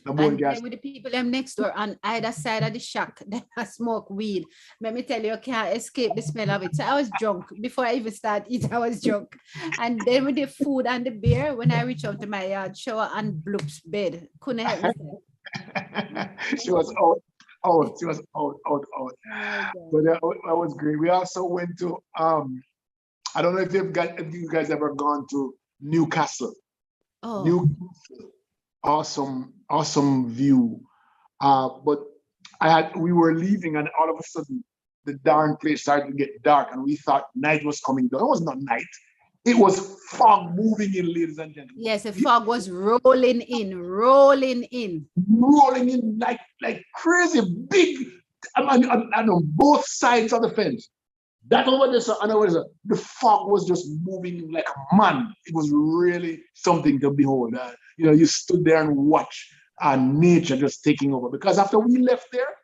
No bone gas. With the people them next door on either side of the shack, they smoke weed. Let me tell you, I can't escape the smell of it. So I was drunk before I even started eating. I was drunk, and then with the food and the beer, when I reached out to my yard, shower and Bloop's bed, couldn't help myself. She was out. She was out. But that was great. We also went to I don't know if you guys ever gone to Newcastle. Oh, Newcastle. Awesome view. But we were leaving, and all of a sudden the darn place started to get dark, and we thought night was coming down. It was not night. It was fog moving in, ladies and gentlemen. Yes, the fog was rolling in like crazy, big, on both sides of the fence. That over there, and over there, the fog was just moving like a man. It was really something to behold. You stood there and watch nature just taking over. Because after we left there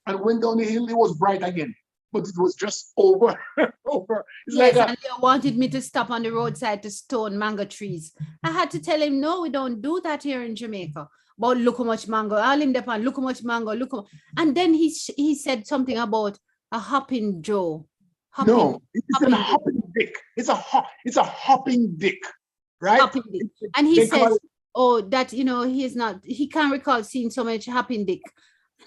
and went down the hill, it was bright again. But it was just over. over. It's yes, like and they wanted me to stop on the roadside to stone mango trees. I had to tell him, no, we don't do that here in Jamaica. But look how much mango. I'll him there and look how much mango. And then he said something about a hopping Joe. No, it's a hopping dick. It's a hopping dick, right? Hopping dick. And he says, oh, that he can't recall seeing so much hopping dick.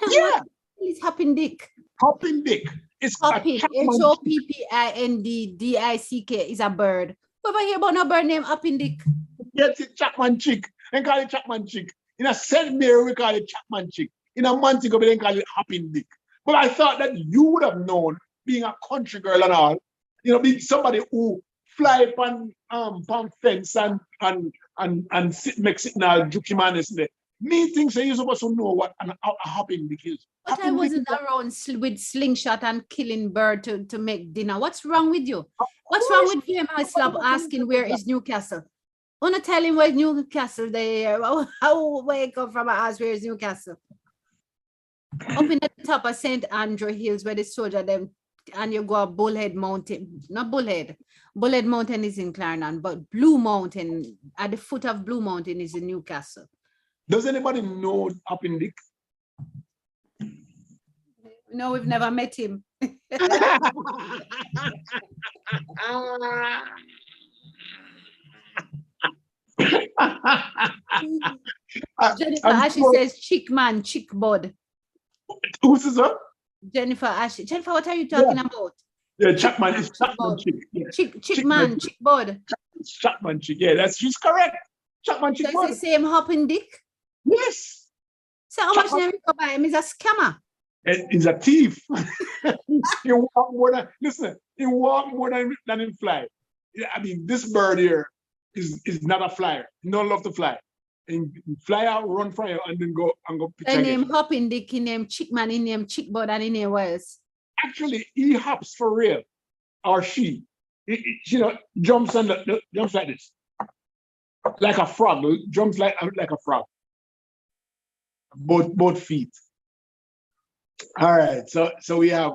Yeah. It's hopping dick. Hopping dick. It's hopping. HOPPINDDICK is a bird. Ever hear about a bird named hopping dick? Yes, it's Chapman chick. And call it Chapman chick. In a St. Mary, we call it Chapman chick. In a Montego, we call it hopping dick. But I thought that you would have known, being a country girl and all, being somebody who fly on fence and make signal, juki man is there. Me think so you're supposed to know what a hopping dick is. But I wasn't around with slingshot and killing bird to make dinner. What's wrong with you? What's wrong with him? I stop asking where is Newcastle. I want to tell him where's Newcastle there. How wake up from my ask where is Newcastle? Up in the top of St. Andrew Hills where the soldier them and you go up Bullhead Mountain. Not Bullhead. Bullhead Mountain is in Clarendon, but Blue Mountain, at the foot of Blue Mountain is in Newcastle. Does anybody know hopping dick? No, we've never met him. Jennifer Ashley says chick man, chick bud. Who's this up? Jennifer Ashley. Jennifer, what are you talking about? Yeah, Chapman is Chapman chick. Yeah. Chick man, chick bud. Chapman chick. Yeah, she's correct. Chapman chick. So it's the same hopping dick? Yes. So how much did we go buy him? He's a scammer. He's a thief. He walk more than he fly. I mean, this bird here is not a flyer. He don't love to fly. And fly out, run from you, and then go pitch again. He name hopping dick, he name chick man, he name chick bud, and he name what else? Actually, he hops for real, or she. Jumps jumps like this, like a frog. Jumps like a frog. Both feet. All right, so we have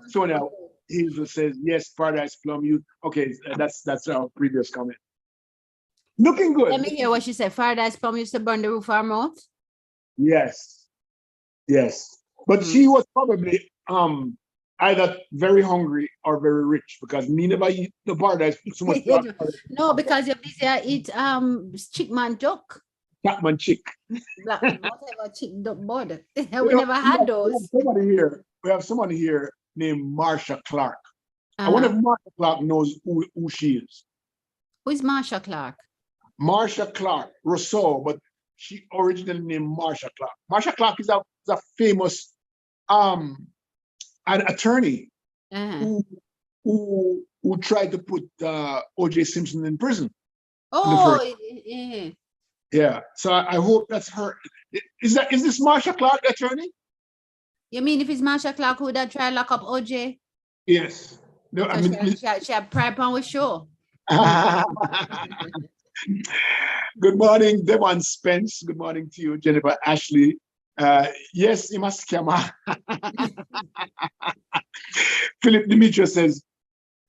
Sonia Hazel says yes, Paradise Plum. Okay, that's our previous comment. Looking good. Let me hear what she said. Paradise Plum used to burn the roof of our mouth. Yes, but she was probably either very hungry or very rich because me never eat the paradise so much. No, because you're busy. I eat chick man duck. Chapman chick. Whatever chick duck bud. We never had those. We have somebody here named Marsha Clark. I wonder if Marsha Clark knows who she is. Who is Marsha Clark? Marsha Clark, Rousseau, but she originally named Marsha Clark. Marsha Clark is a famous an attorney who tried to put O.J. Simpson in prison. Oh, yeah. So I hope that's her. Is this Marsha Clark, attorney? You mean if it's Marsha Clark who that try to lock up OJ? Yes. No, I mean she had pride on with show. Good morning, Devon Spence. Good morning to you, Jennifer Ashley. Yes, you must come. Philip Demetrius says,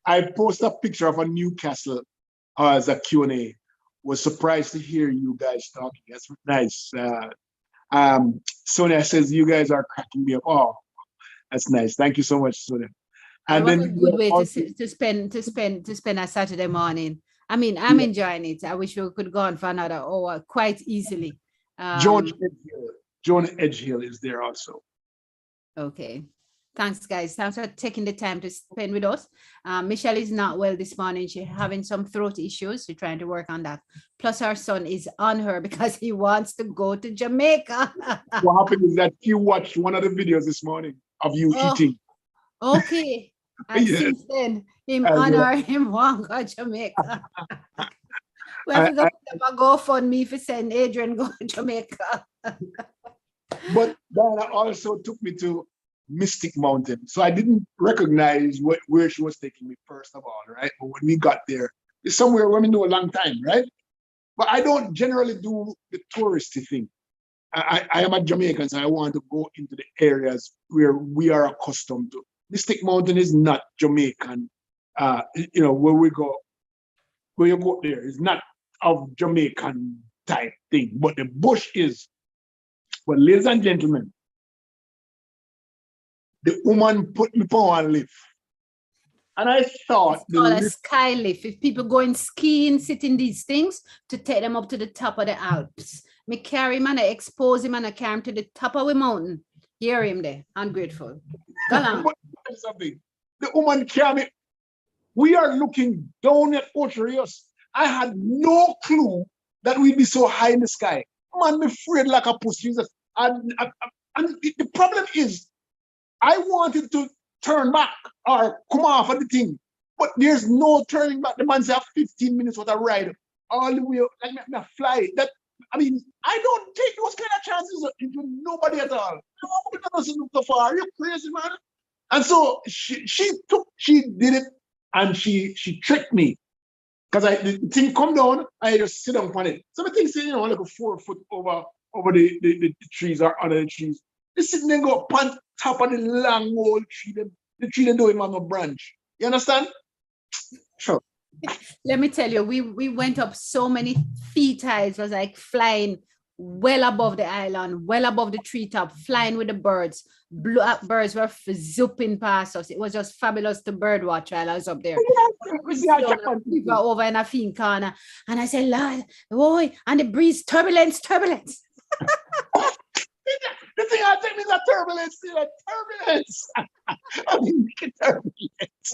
I post a picture of a Newcastle as a Q&A. Was surprised to hear you guys talking. That's nice. Sonia says, you guys are cracking me up. Oh, that's nice. Thank you so much, Sonia. And then a good way to spend a Saturday morning. I mean, I'm enjoying it. I wish we could go on for another hour quite easily. Joan Edgehill is there also. Okay. Thanks, guys. Thanks for taking the time to spend with us. Michelle is not well this morning. She's having some throat issues. She's trying to work on that. Plus, our son is on her because he wants to go to Jamaica. What happened is that you watched one of the videos this morning of you eating. Okay. And since then, him honor him want go to Jamaica. We have to go GoFundMe for send Adrian go to Jamaica. But Diana also took me to Mystic Mountain. So I didn't recognize where she was taking me first of all, right? But when we got there, it's somewhere where we know a long time, right? But I don't generally do the touristy thing. I am a Jamaican, so I want to go into the areas where we are accustomed to. Mystic Mountain is not Jamaican. Where we go, where you go there is not of Jamaican type thing, but the bush is. But ladies and gentlemen, the woman put me on a lift. And I thought it's called a sky lift. If people going skiing, sit in these things to take them up to the top of the Alps. Me carry him and I expose him and I carry him to the top of the mountain. Hear him there. Ungrateful. Go on. Something. The woman carry me. We are looking down at Ocean. I had no clue that we'd be so high in the sky. Man, me afraid like a pussy. And the problem is, I wanted to turn back or come off of the thing, but there's no turning back. The man said 15 minutes for the ride all the way up, like me fly. I don't take those kind of chances into nobody at all. I don't look so far. Are you crazy, man? And so she did it, and she tricked me. Because the thing come down, I just sit down on it. So the thing say, like a 4 foot over the trees or under the trees. This sitting there go up on top of the long old tree. The tree don't even have no branch. You understand? Sure. Let me tell you, we went up so many feet high. It was like flying well above the island, well above the treetop, flying with the birds. Birds were zipping past us. It was just fabulous to bird watch while I was up there. We were over in a fin corner, and I said, Lord, boy, and the breeze, turbulence. The thing I think is a turbulence. I mean, turbulence.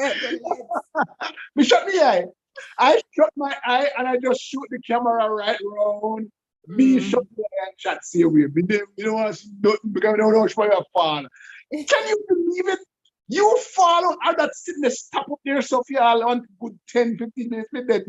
Me shut my eye. I shut my eye and I just shoot the camera right round. Me shut my eye and chat see away. You don't want to see nothing because I don't know where I fall. Can you believe it? You fall out that sitting there, stop up there, Sophia, on good 10, 15 minutes. Me dead.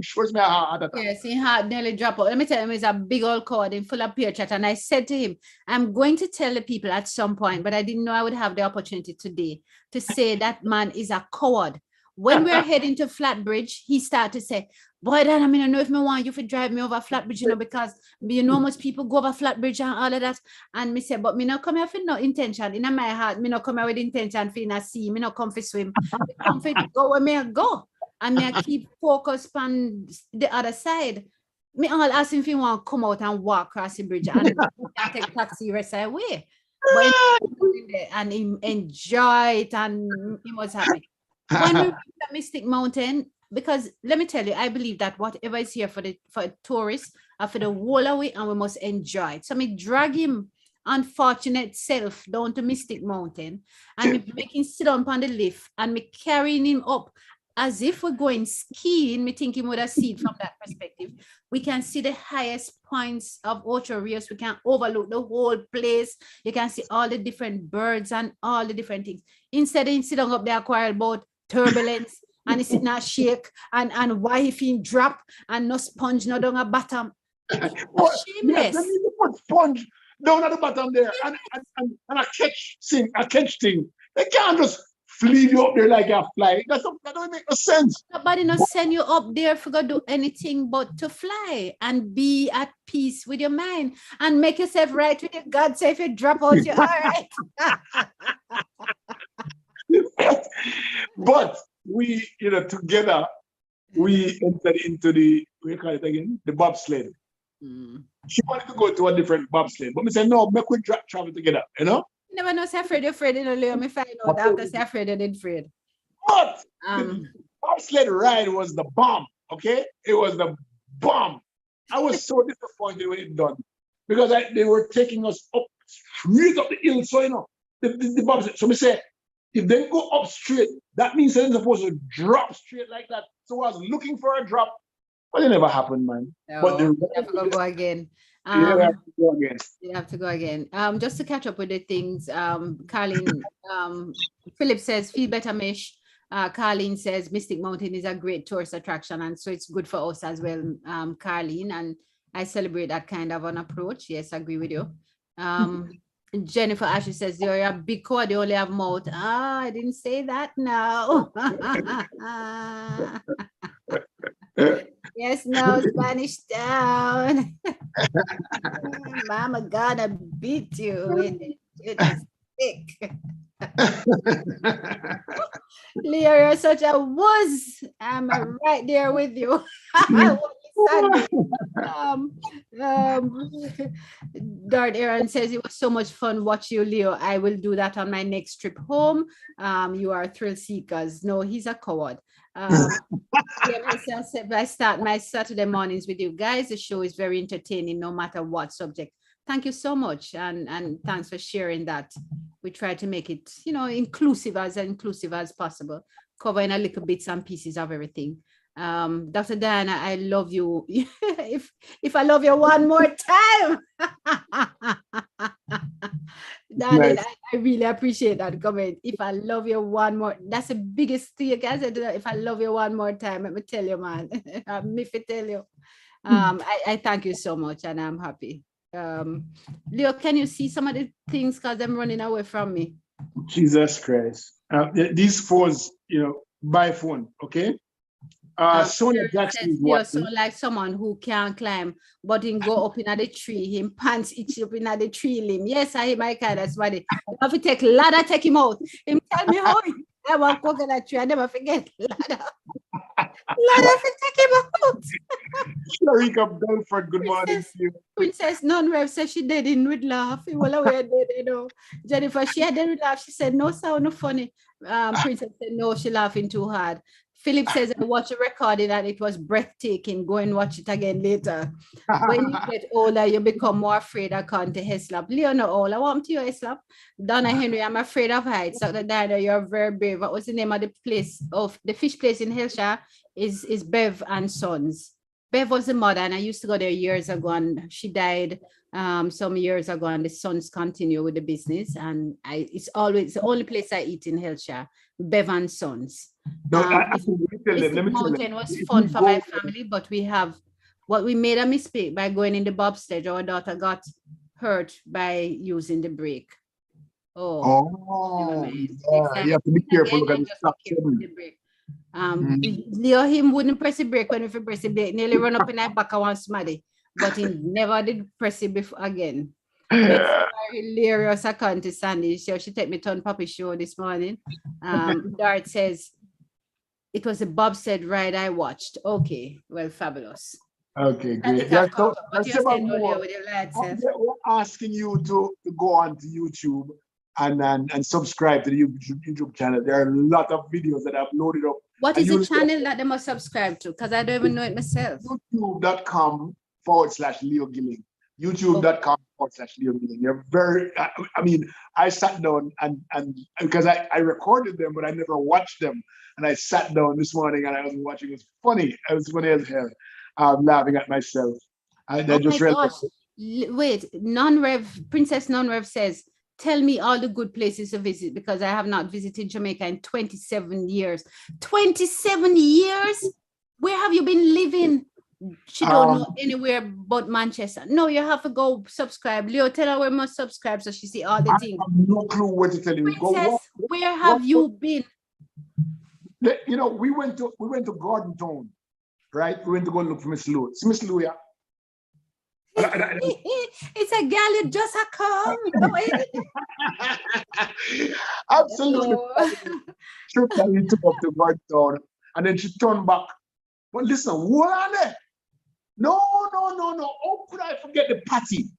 Shows me a heart attack. Yes, he had nearly dropped out. Let me tell him, he's a big old coward in full of peer chat. And I said to him, I'm going to tell the people at some point, but I didn't know I would have the opportunity today to say that man is a coward. When we're heading to Flatbridge, he started to say, boy, Dan, I don't know if I want you to drive me over Flatbridge, because most people go over Flatbridge and all of that. And me say, but me not come here for no intention. In my heart, me not come here with intention for in sea. Me not come for swim. Me come for go where me go. And me keep focused on the other side. Me all ask him if he want to come out and walk across the bridge and take taxi rest away. But and he enjoy it and he was happy. When we reach the Mystic Mountain, because let me tell you, I believe that whatever is here for tourists are for the whole away, and we must enjoy it. So me drag him unfortunate self down to Mystic Mountain, and me make him sit on the lift, and me carrying him up as if we're going skiing. Me thinking with a seat from that perspective. We can see the highest points of Ocho Rios. We can overlook the whole place. You can see all the different birds and all the different things. Instead of sitting up there quiet about turbulence and it's not shake and why if he drop and no sponge no down a bottom. Shameless. They need to put sponge down at the bottom there and a catch thing. They can't just flee you up there like a fly. That don't make no sense. Nobody not send you up there for go do anything but to fly and be at peace with your mind and make yourself right with your God. Say if you drop out, you're all right. But we, together, we entered into the, what do you call it again? The bobsled. She wanted to go to a different bobsled. But we said, no, make we travel together, You never know, say afraid, me find out after say afraid and afraid. But the bobsled ride was the bomb, okay? It was the bomb. I was so disappointed when it done. Because they were taking us up, straight up the hill. So, the bobsled. So we say, if they go up straight, that means they're supposed to drop straight like that. So I was looking for a drop, but it never happened, man. No, but you have to go again. You have to go again. You have to go again. Just to catch up with the things, Carlene, Philip says, feel better, Mish. Carlene says, Mystic Mountain is a great tourist attraction, and so it's good for us as well, Carlene, and I celebrate that kind of an approach. Yes, I agree with you. Jennifer Ashley says, you're a big coward, you only have mouth. I didn't say that now. Yes, no, Spanish down. Mama gonna beat you in the stick. Leo, you're such a wuss. I'm right there with you. um, um, Dart Aaron says it was so much fun watching you, Leo. I will do that on my next trip home. You are thrill seekers. No, he's a coward. I start my Saturday mornings with you guys. The show is very entertaining, no matter what subject. Thank you so much, and thanks for sharing that. We try to make it, inclusive as possible, covering a little bits and pieces of everything. Dr. Diana, I love you. if I love you one more time, darling, nice. I really appreciate that comment. If I love you one more, that's the biggest thing, guys. If I love you one more time, let me tell you, man. Me to tell you. I thank you so much, and I'm happy. Leo, can you see some of the things because I'm running away from me? Jesus Christ. These phones, by phone, okay? Sonia Jackson is what? So like someone who can't climb, but he go up in the tree, him pants itch up in the tree limb. Yes, I my kind of somebody. I have to take ladder, take him out. Him tell me how I want coconut tree. I never forget ladder. Ladder to take him out. Sharika Belford, good morning to you. Princess Non-Rev said she did in with laugh. Well, away dead, Jennifer, she had with laugh. She said, no sound, no funny. Princess said, no, she laughing too hard. Philip says, I watched a recording and it was breathtaking. Go and watch it again later. When you get older, you become more afraid of going to Heslop. Leo, no older. Welcome to you, Heslop. Donna Henry, I'm afraid of heights. Dr. Diana, you're very brave. What was the name of the place, of the fish place in Hillshire? Is Bev and Sons. Bev was the mother, and I used to go there years ago, and she died some years ago, and the sons continue with the business. And it's always the only place I eat in Hillshire, Bev and Sons. Mountain was fun for my family, but we made a mistake by going in the bobsled. Our daughter got hurt by using the brake. Yeah, you have to be careful. Look at the brake. Leo him wouldn't press the brake when we press the brake. Nearly run up in that back of one smaddy, but he never did press it before again. Hilarious account to Sandy. So she take me to on Papi show this morning. Dart says it was a bobsled ride I watched. Okay, well, fabulous. Okay, great. Yeah, so we're asking you to go on to YouTube and subscribe to the YouTube channel. There are a lot of videos that I've loaded up. What is the channel that they must subscribe to? Because I don't even know it myself. YouTube.com/Leo Gilling. YouTube.com/Leo Gilling. You're very, I sat down and because I recorded them, but I never watched them. And I sat down this morning and I was watching. It was funny. It was funny as hell. I'm laughing at myself. I just realized. Wait, Princess Non-Rev says, tell me all the good places to visit because I have not visited Jamaica in 27 years. 27 years? Where have you been living? She don't know anywhere but Manchester. No, you have to go subscribe. Leo, tell her we must subscribe so she see all the things. I have no clue what to tell you. Princess, where have you been? We went to Gordon Town, right? We went to go look for Miss Lou. See Miss Lou, yeah? It's a gal, you just a come. Absolutely. She took up to Gordon Town and then she turned back. But listen, what are they? No. How could I forget the patty?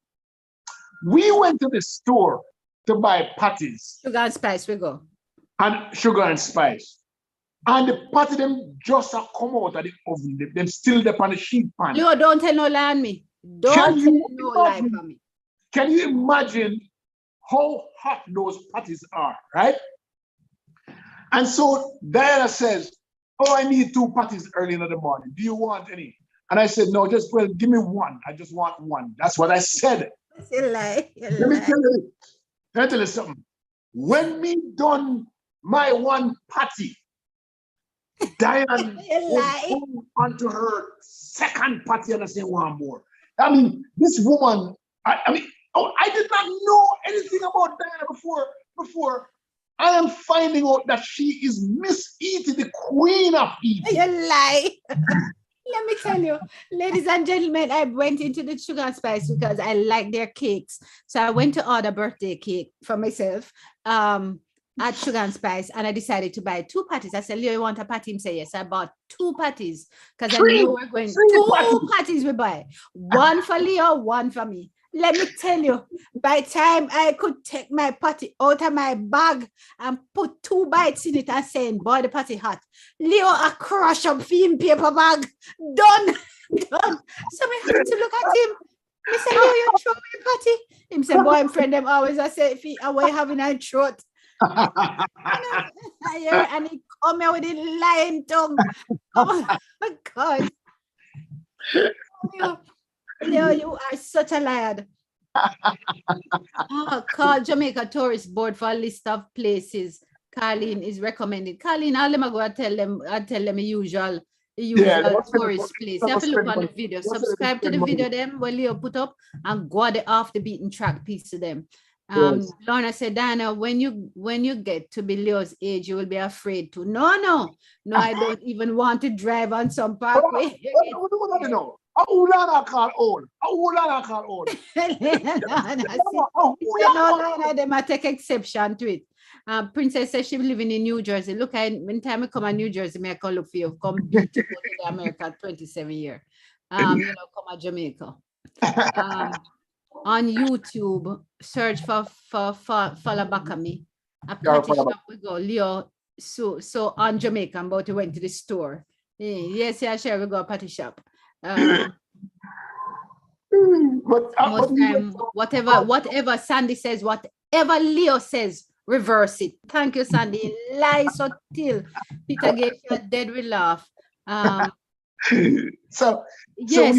We went to the store to buy patties. Sugar and spice, we go. And sugar and spice. And the patty them just come out of the oven. Them still there on the sheet pan. Leo, don't tell no lie on me. Don't tell no lie for me. Can you imagine how hot those patties are, right? And so Diana says, oh, I need 2 patties early in the morning. Do you want any? And I said, no, give me 1. I just want 1. That's what I said. You lie. Let me tell you something. When me done my 1 patty, Diane was onto her 2nd patty and I said 1 more. I mean, this woman, I did not know anything about Diana before. I am finding out that she is Miss Eating, the queen of eating. You lie. Let me tell you, ladies and gentlemen, I went into the Sugar and Spice because I like their cakes. So I went to order birthday cake for myself at Sugar and Spice, and I decided to buy 2 patties. I said, Leo, you want a patty? He said, yes. I bought 2 patties because I know we're going 2 patties we buy. 1 for Leo, 1 for me. Let me tell you, by the time I could take my patty out of my bag and put 2 bites in it and saying, boy, the patty hot. Leo, a crush up film paper bag. Done. Done. So I had to look at him. I said, Leo, you throw me a patty. Him said, boy, I'm friend them always. I said, if he away having a throat. And he come here with a lying tongue. Oh my God. Leo, you are such a liar. Call Jamaica Tourist Board for a list of places Carleen is recommended. Carleen, I'll go and tell them the usual tourist place. You have to look on the video. Subscribe to the video them when Leo put up and go the off the beaten track piece to them. Lorna said, Diana, when you get to be Leo's age, you will be afraid to. No, I don't even want to drive on some parkway. No. Lorna call old. They might take exception to it. Princess says she's living in New Jersey. Look, when time I come to New Jersey, I can look for you. Come beat to go to America 27 years. Come to Jamaica. On YouTube, search for Fala Bakami. A party shop we go. Leo, so on Jamaica, I'm about to went to the store. Yes, sure, we go a party shop. Whatever Sandy says, whatever Leo says, reverse it. Thank you, Sandy. Lie so till Peter gave you a dead we laugh. Yes, yes,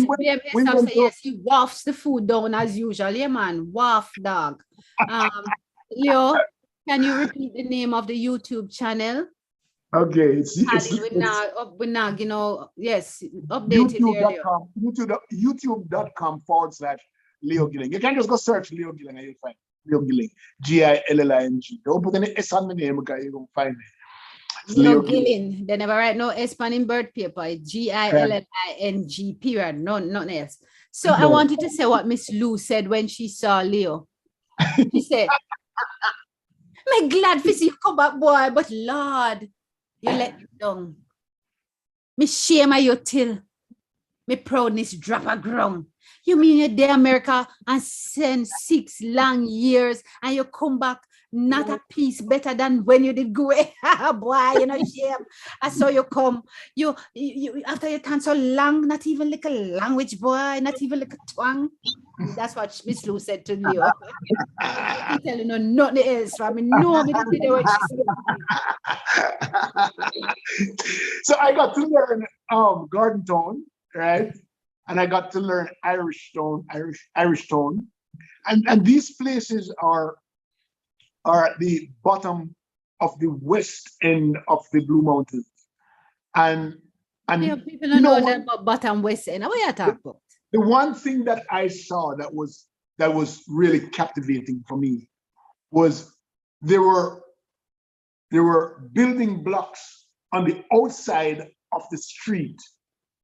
he wafts the food down as usual. Yeah, man, waft dog. Leo, can you repeat the name of the YouTube channel? Okay, we're now, yes, updated YouTube.com/Leo Gilling. You can just go search Leo Gilling and you'll find Leo Gilling, Gilling. Don't put any S on the name because you're going to find it. Leo Gilling. They never write no S in bird paper. It's GILLING, period. No, nothing else. So I wanted to say what Miss Lou said when she saw Leo. She said, I'm glad to see you come back, boy, but Lord, you let me down. Me shame of you till me proudness drop a ground. You mean you're there, America, and spend 6 long years and you come back not a piece better than when you did go away. Boy, you know, shame. I saw you come. You after you turn so long, not even like a language, boy, not even like a twang. That's what Miss Lou said to Leo. I'm telling you nothing else. I mean, no, me didn't know what she said. So I got to learn Garden Tone, right? And I got to learn Irish Tone. And these places are at the bottom of the west end of the Blue Mountains. And yeah, people don't know that about bottom west end. What are you talking about? The one thing that I saw that was really captivating for me was there were building blocks on the outside of the street,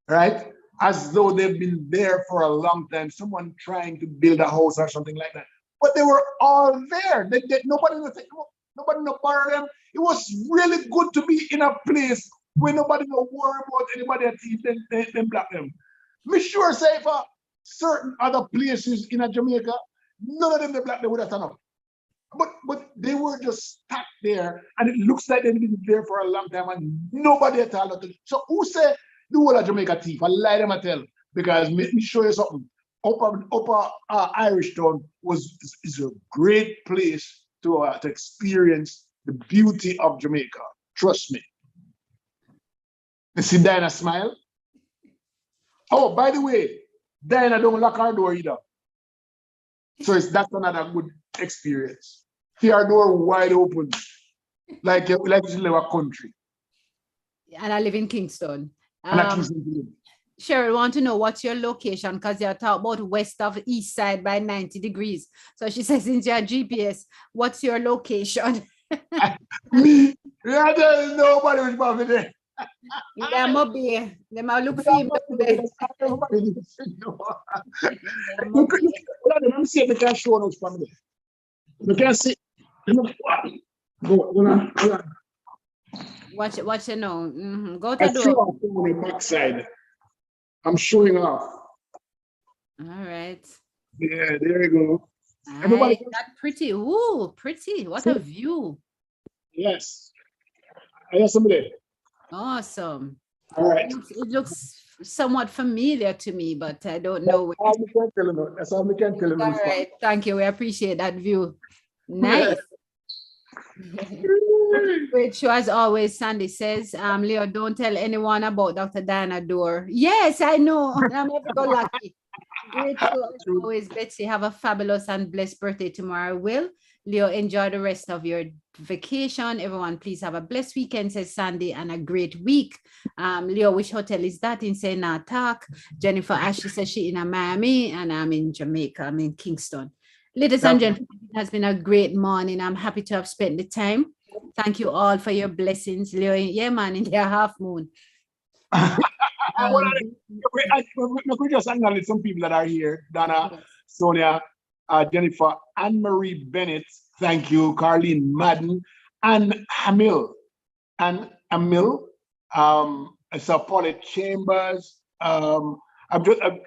right? As though they've been there for a long time, someone trying to build a house or something like that. But they were all there. Nobody no borrow them. It was really good to be in a place where nobody no worry about anybody at them block them. Me sure say for certain other places in Jamaica, none of them the black they would have turned up. But they were just stuck there, and it looks like they've been there for a long time, and nobody at all. So who said the whole of Jamaica thief? I lie them I tell, because me show you something. Upper Irish Town is a great place to experience the beauty of Jamaica. Trust me. You see Diana smile? Oh, by the way, Diana don't lock her door either. So that's another good experience. See our door wide open, like you live in a country. And I live in Kingston. Cheryl want to know what's your location because you're talking about west of east side by 90 degrees. So she says, since you're GPS, what's your location? Me, there's nobody with me there. Them up here. Them a look for him. Let me see if we can show us from there. We can see. Hold on. Watch it now. Go to I the show door. off on the backside. I'm showing off. All right. Yeah, there you go. Everybody, That pretty. Ooh, pretty. What a view. yes. I have somebody. Awesome. All right. It looks somewhat familiar to me, but I don't know. That's all we can tell you. That's all we can tell you. All right. Thank you. We appreciate that view. Nice. Great show as always, Sandy says. Leo, don't tell anyone about Dr. Diana Door. Yes, I know. I'm never go lucky. Great show as always, Betsy. Have a fabulous and blessed birthday tomorrow. Will Leo, enjoy the rest of your vacation. Everyone, please have a blessed weekend, says Sandy, and a great week. Leo, which hotel is that in St. Talk? Jennifer Ashley says she in Miami, and I'm in Jamaica. I'm in Kingston. Ladies and gentlemen, it has been a great morning. I'm happy to have spent the time. Thank you all for your blessings. Leo, yeah, man, in their half moon. We just acknowledge some people that are here. Donna, Sonia, Jennifer, Anne-Marie Bennett, thank you, Carlene Madden, and Hamil. And Emil, I saw Paulette Chambers. I'm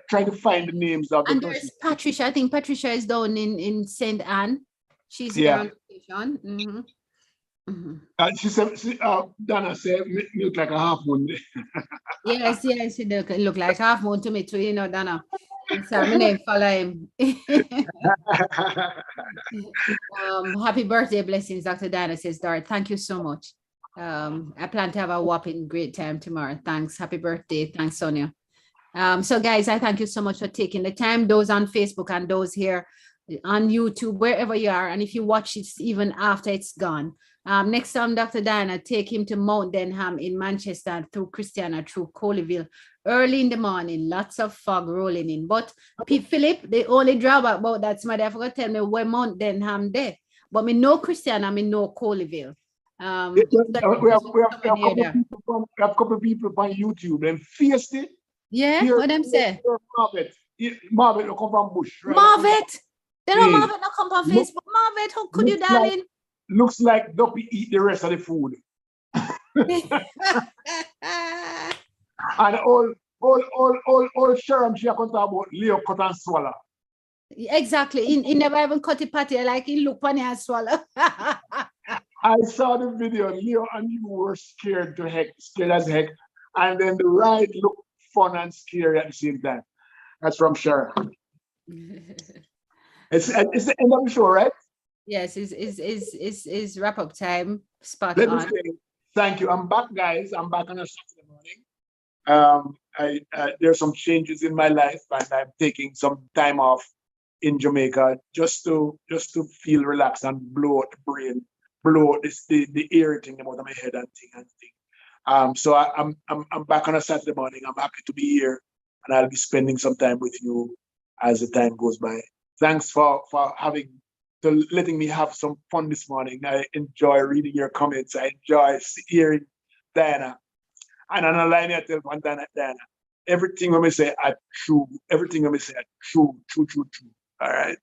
trying to find the names of the and there's Patricia. I think Patricia is down in St. Anne. She's here on vacation. She said, Donna said, you look like a half moon. Yes, it look like half moon to me too, you know, Donna. So my name follow him. Happy birthday, blessings, Dr. Diana, says Dart. Thank you so much. I plan to have a whopping great time tomorrow. Thanks. Happy birthday. Thanks, Sonia. So guys, I thank you so much for taking the time, those on Facebook and those here on YouTube, wherever you are. And if you watch it even after it's gone, next time, Dr. Diana, take him to Mount Denham in Manchester through Christiana, through Colleyville, early in the morning, lots of fog rolling in. But Pete Philip, the only drawback about that, somebody I forgot to tell me where Mount Denham there. But me know Christiana, me know Colleyville. We have a couple of people on YouTube and fierce it. Yeah, here, what them say? Marvet will come from Bush. Right? Marvet? They don't Marvet not come from Facebook. Marvet, how could you, darling? Looks like Duppy eat the rest of the food. And all Sharon, she can talk about Leo cut and swallow. Exactly. He never even cut a patty, like he look funny and swallow. I saw the video. Leo and you were scared as heck. And then the ride looked fun and scary at the same time. That's from Sharon. It's the end of the show, right? Yes, is wrap up time. Spot Let on. me say, thank you. I'm back, guys. I'm back on a Saturday morning. There's some changes in my life, and I'm taking some time off in Jamaica just to feel relaxed and blow out the brain, blow out the irritating out of my head and thing. So I'm back on a Saturday morning. I'm happy to be here, and I'll be spending some time with you as the time goes by. Thanks for letting me have some fun this morning. I enjoy reading your comments. I enjoy hearing Diana. And on the line I tell Diana, everything when we say are true. Everything when we say are true. All right.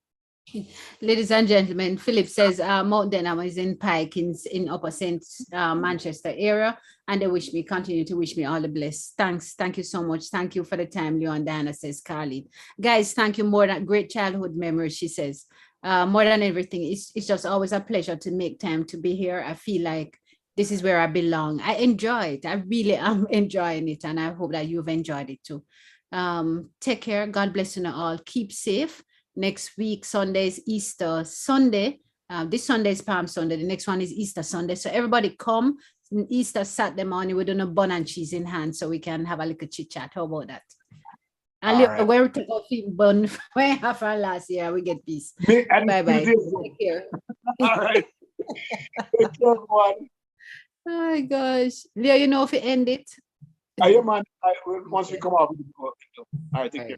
Ladies and gentlemen, Philip says Mount Denham is in Pike in Upper St. Manchester area, and they continue to wish me all the best. Thanks. Thank you so much. Thank you for the time, Leo and Diana, says Carly. Guys, thank you. More than great childhood memories, she says. More than everything, it's just always a pleasure to make time to be here. I feel like this is where I belong. I enjoy it. I really am enjoying it, and I hope that you've enjoyed it too. Take care. God bless you all. Keep safe. Next week, Sunday is Easter Sunday. This Sunday is Palm Sunday. The next one is Easter Sunday. So everybody come Easter Saturday morning. We're doing a bun and cheese in hand so we can have a little chit chat. How about that? And look, where we take our feet bun way after last year, we get peace. Bye bye. Take care. All right. Take care, everyone. Oh my gosh. Leo, you know if you end it. Yeah, man. Once we come out, all right, take care.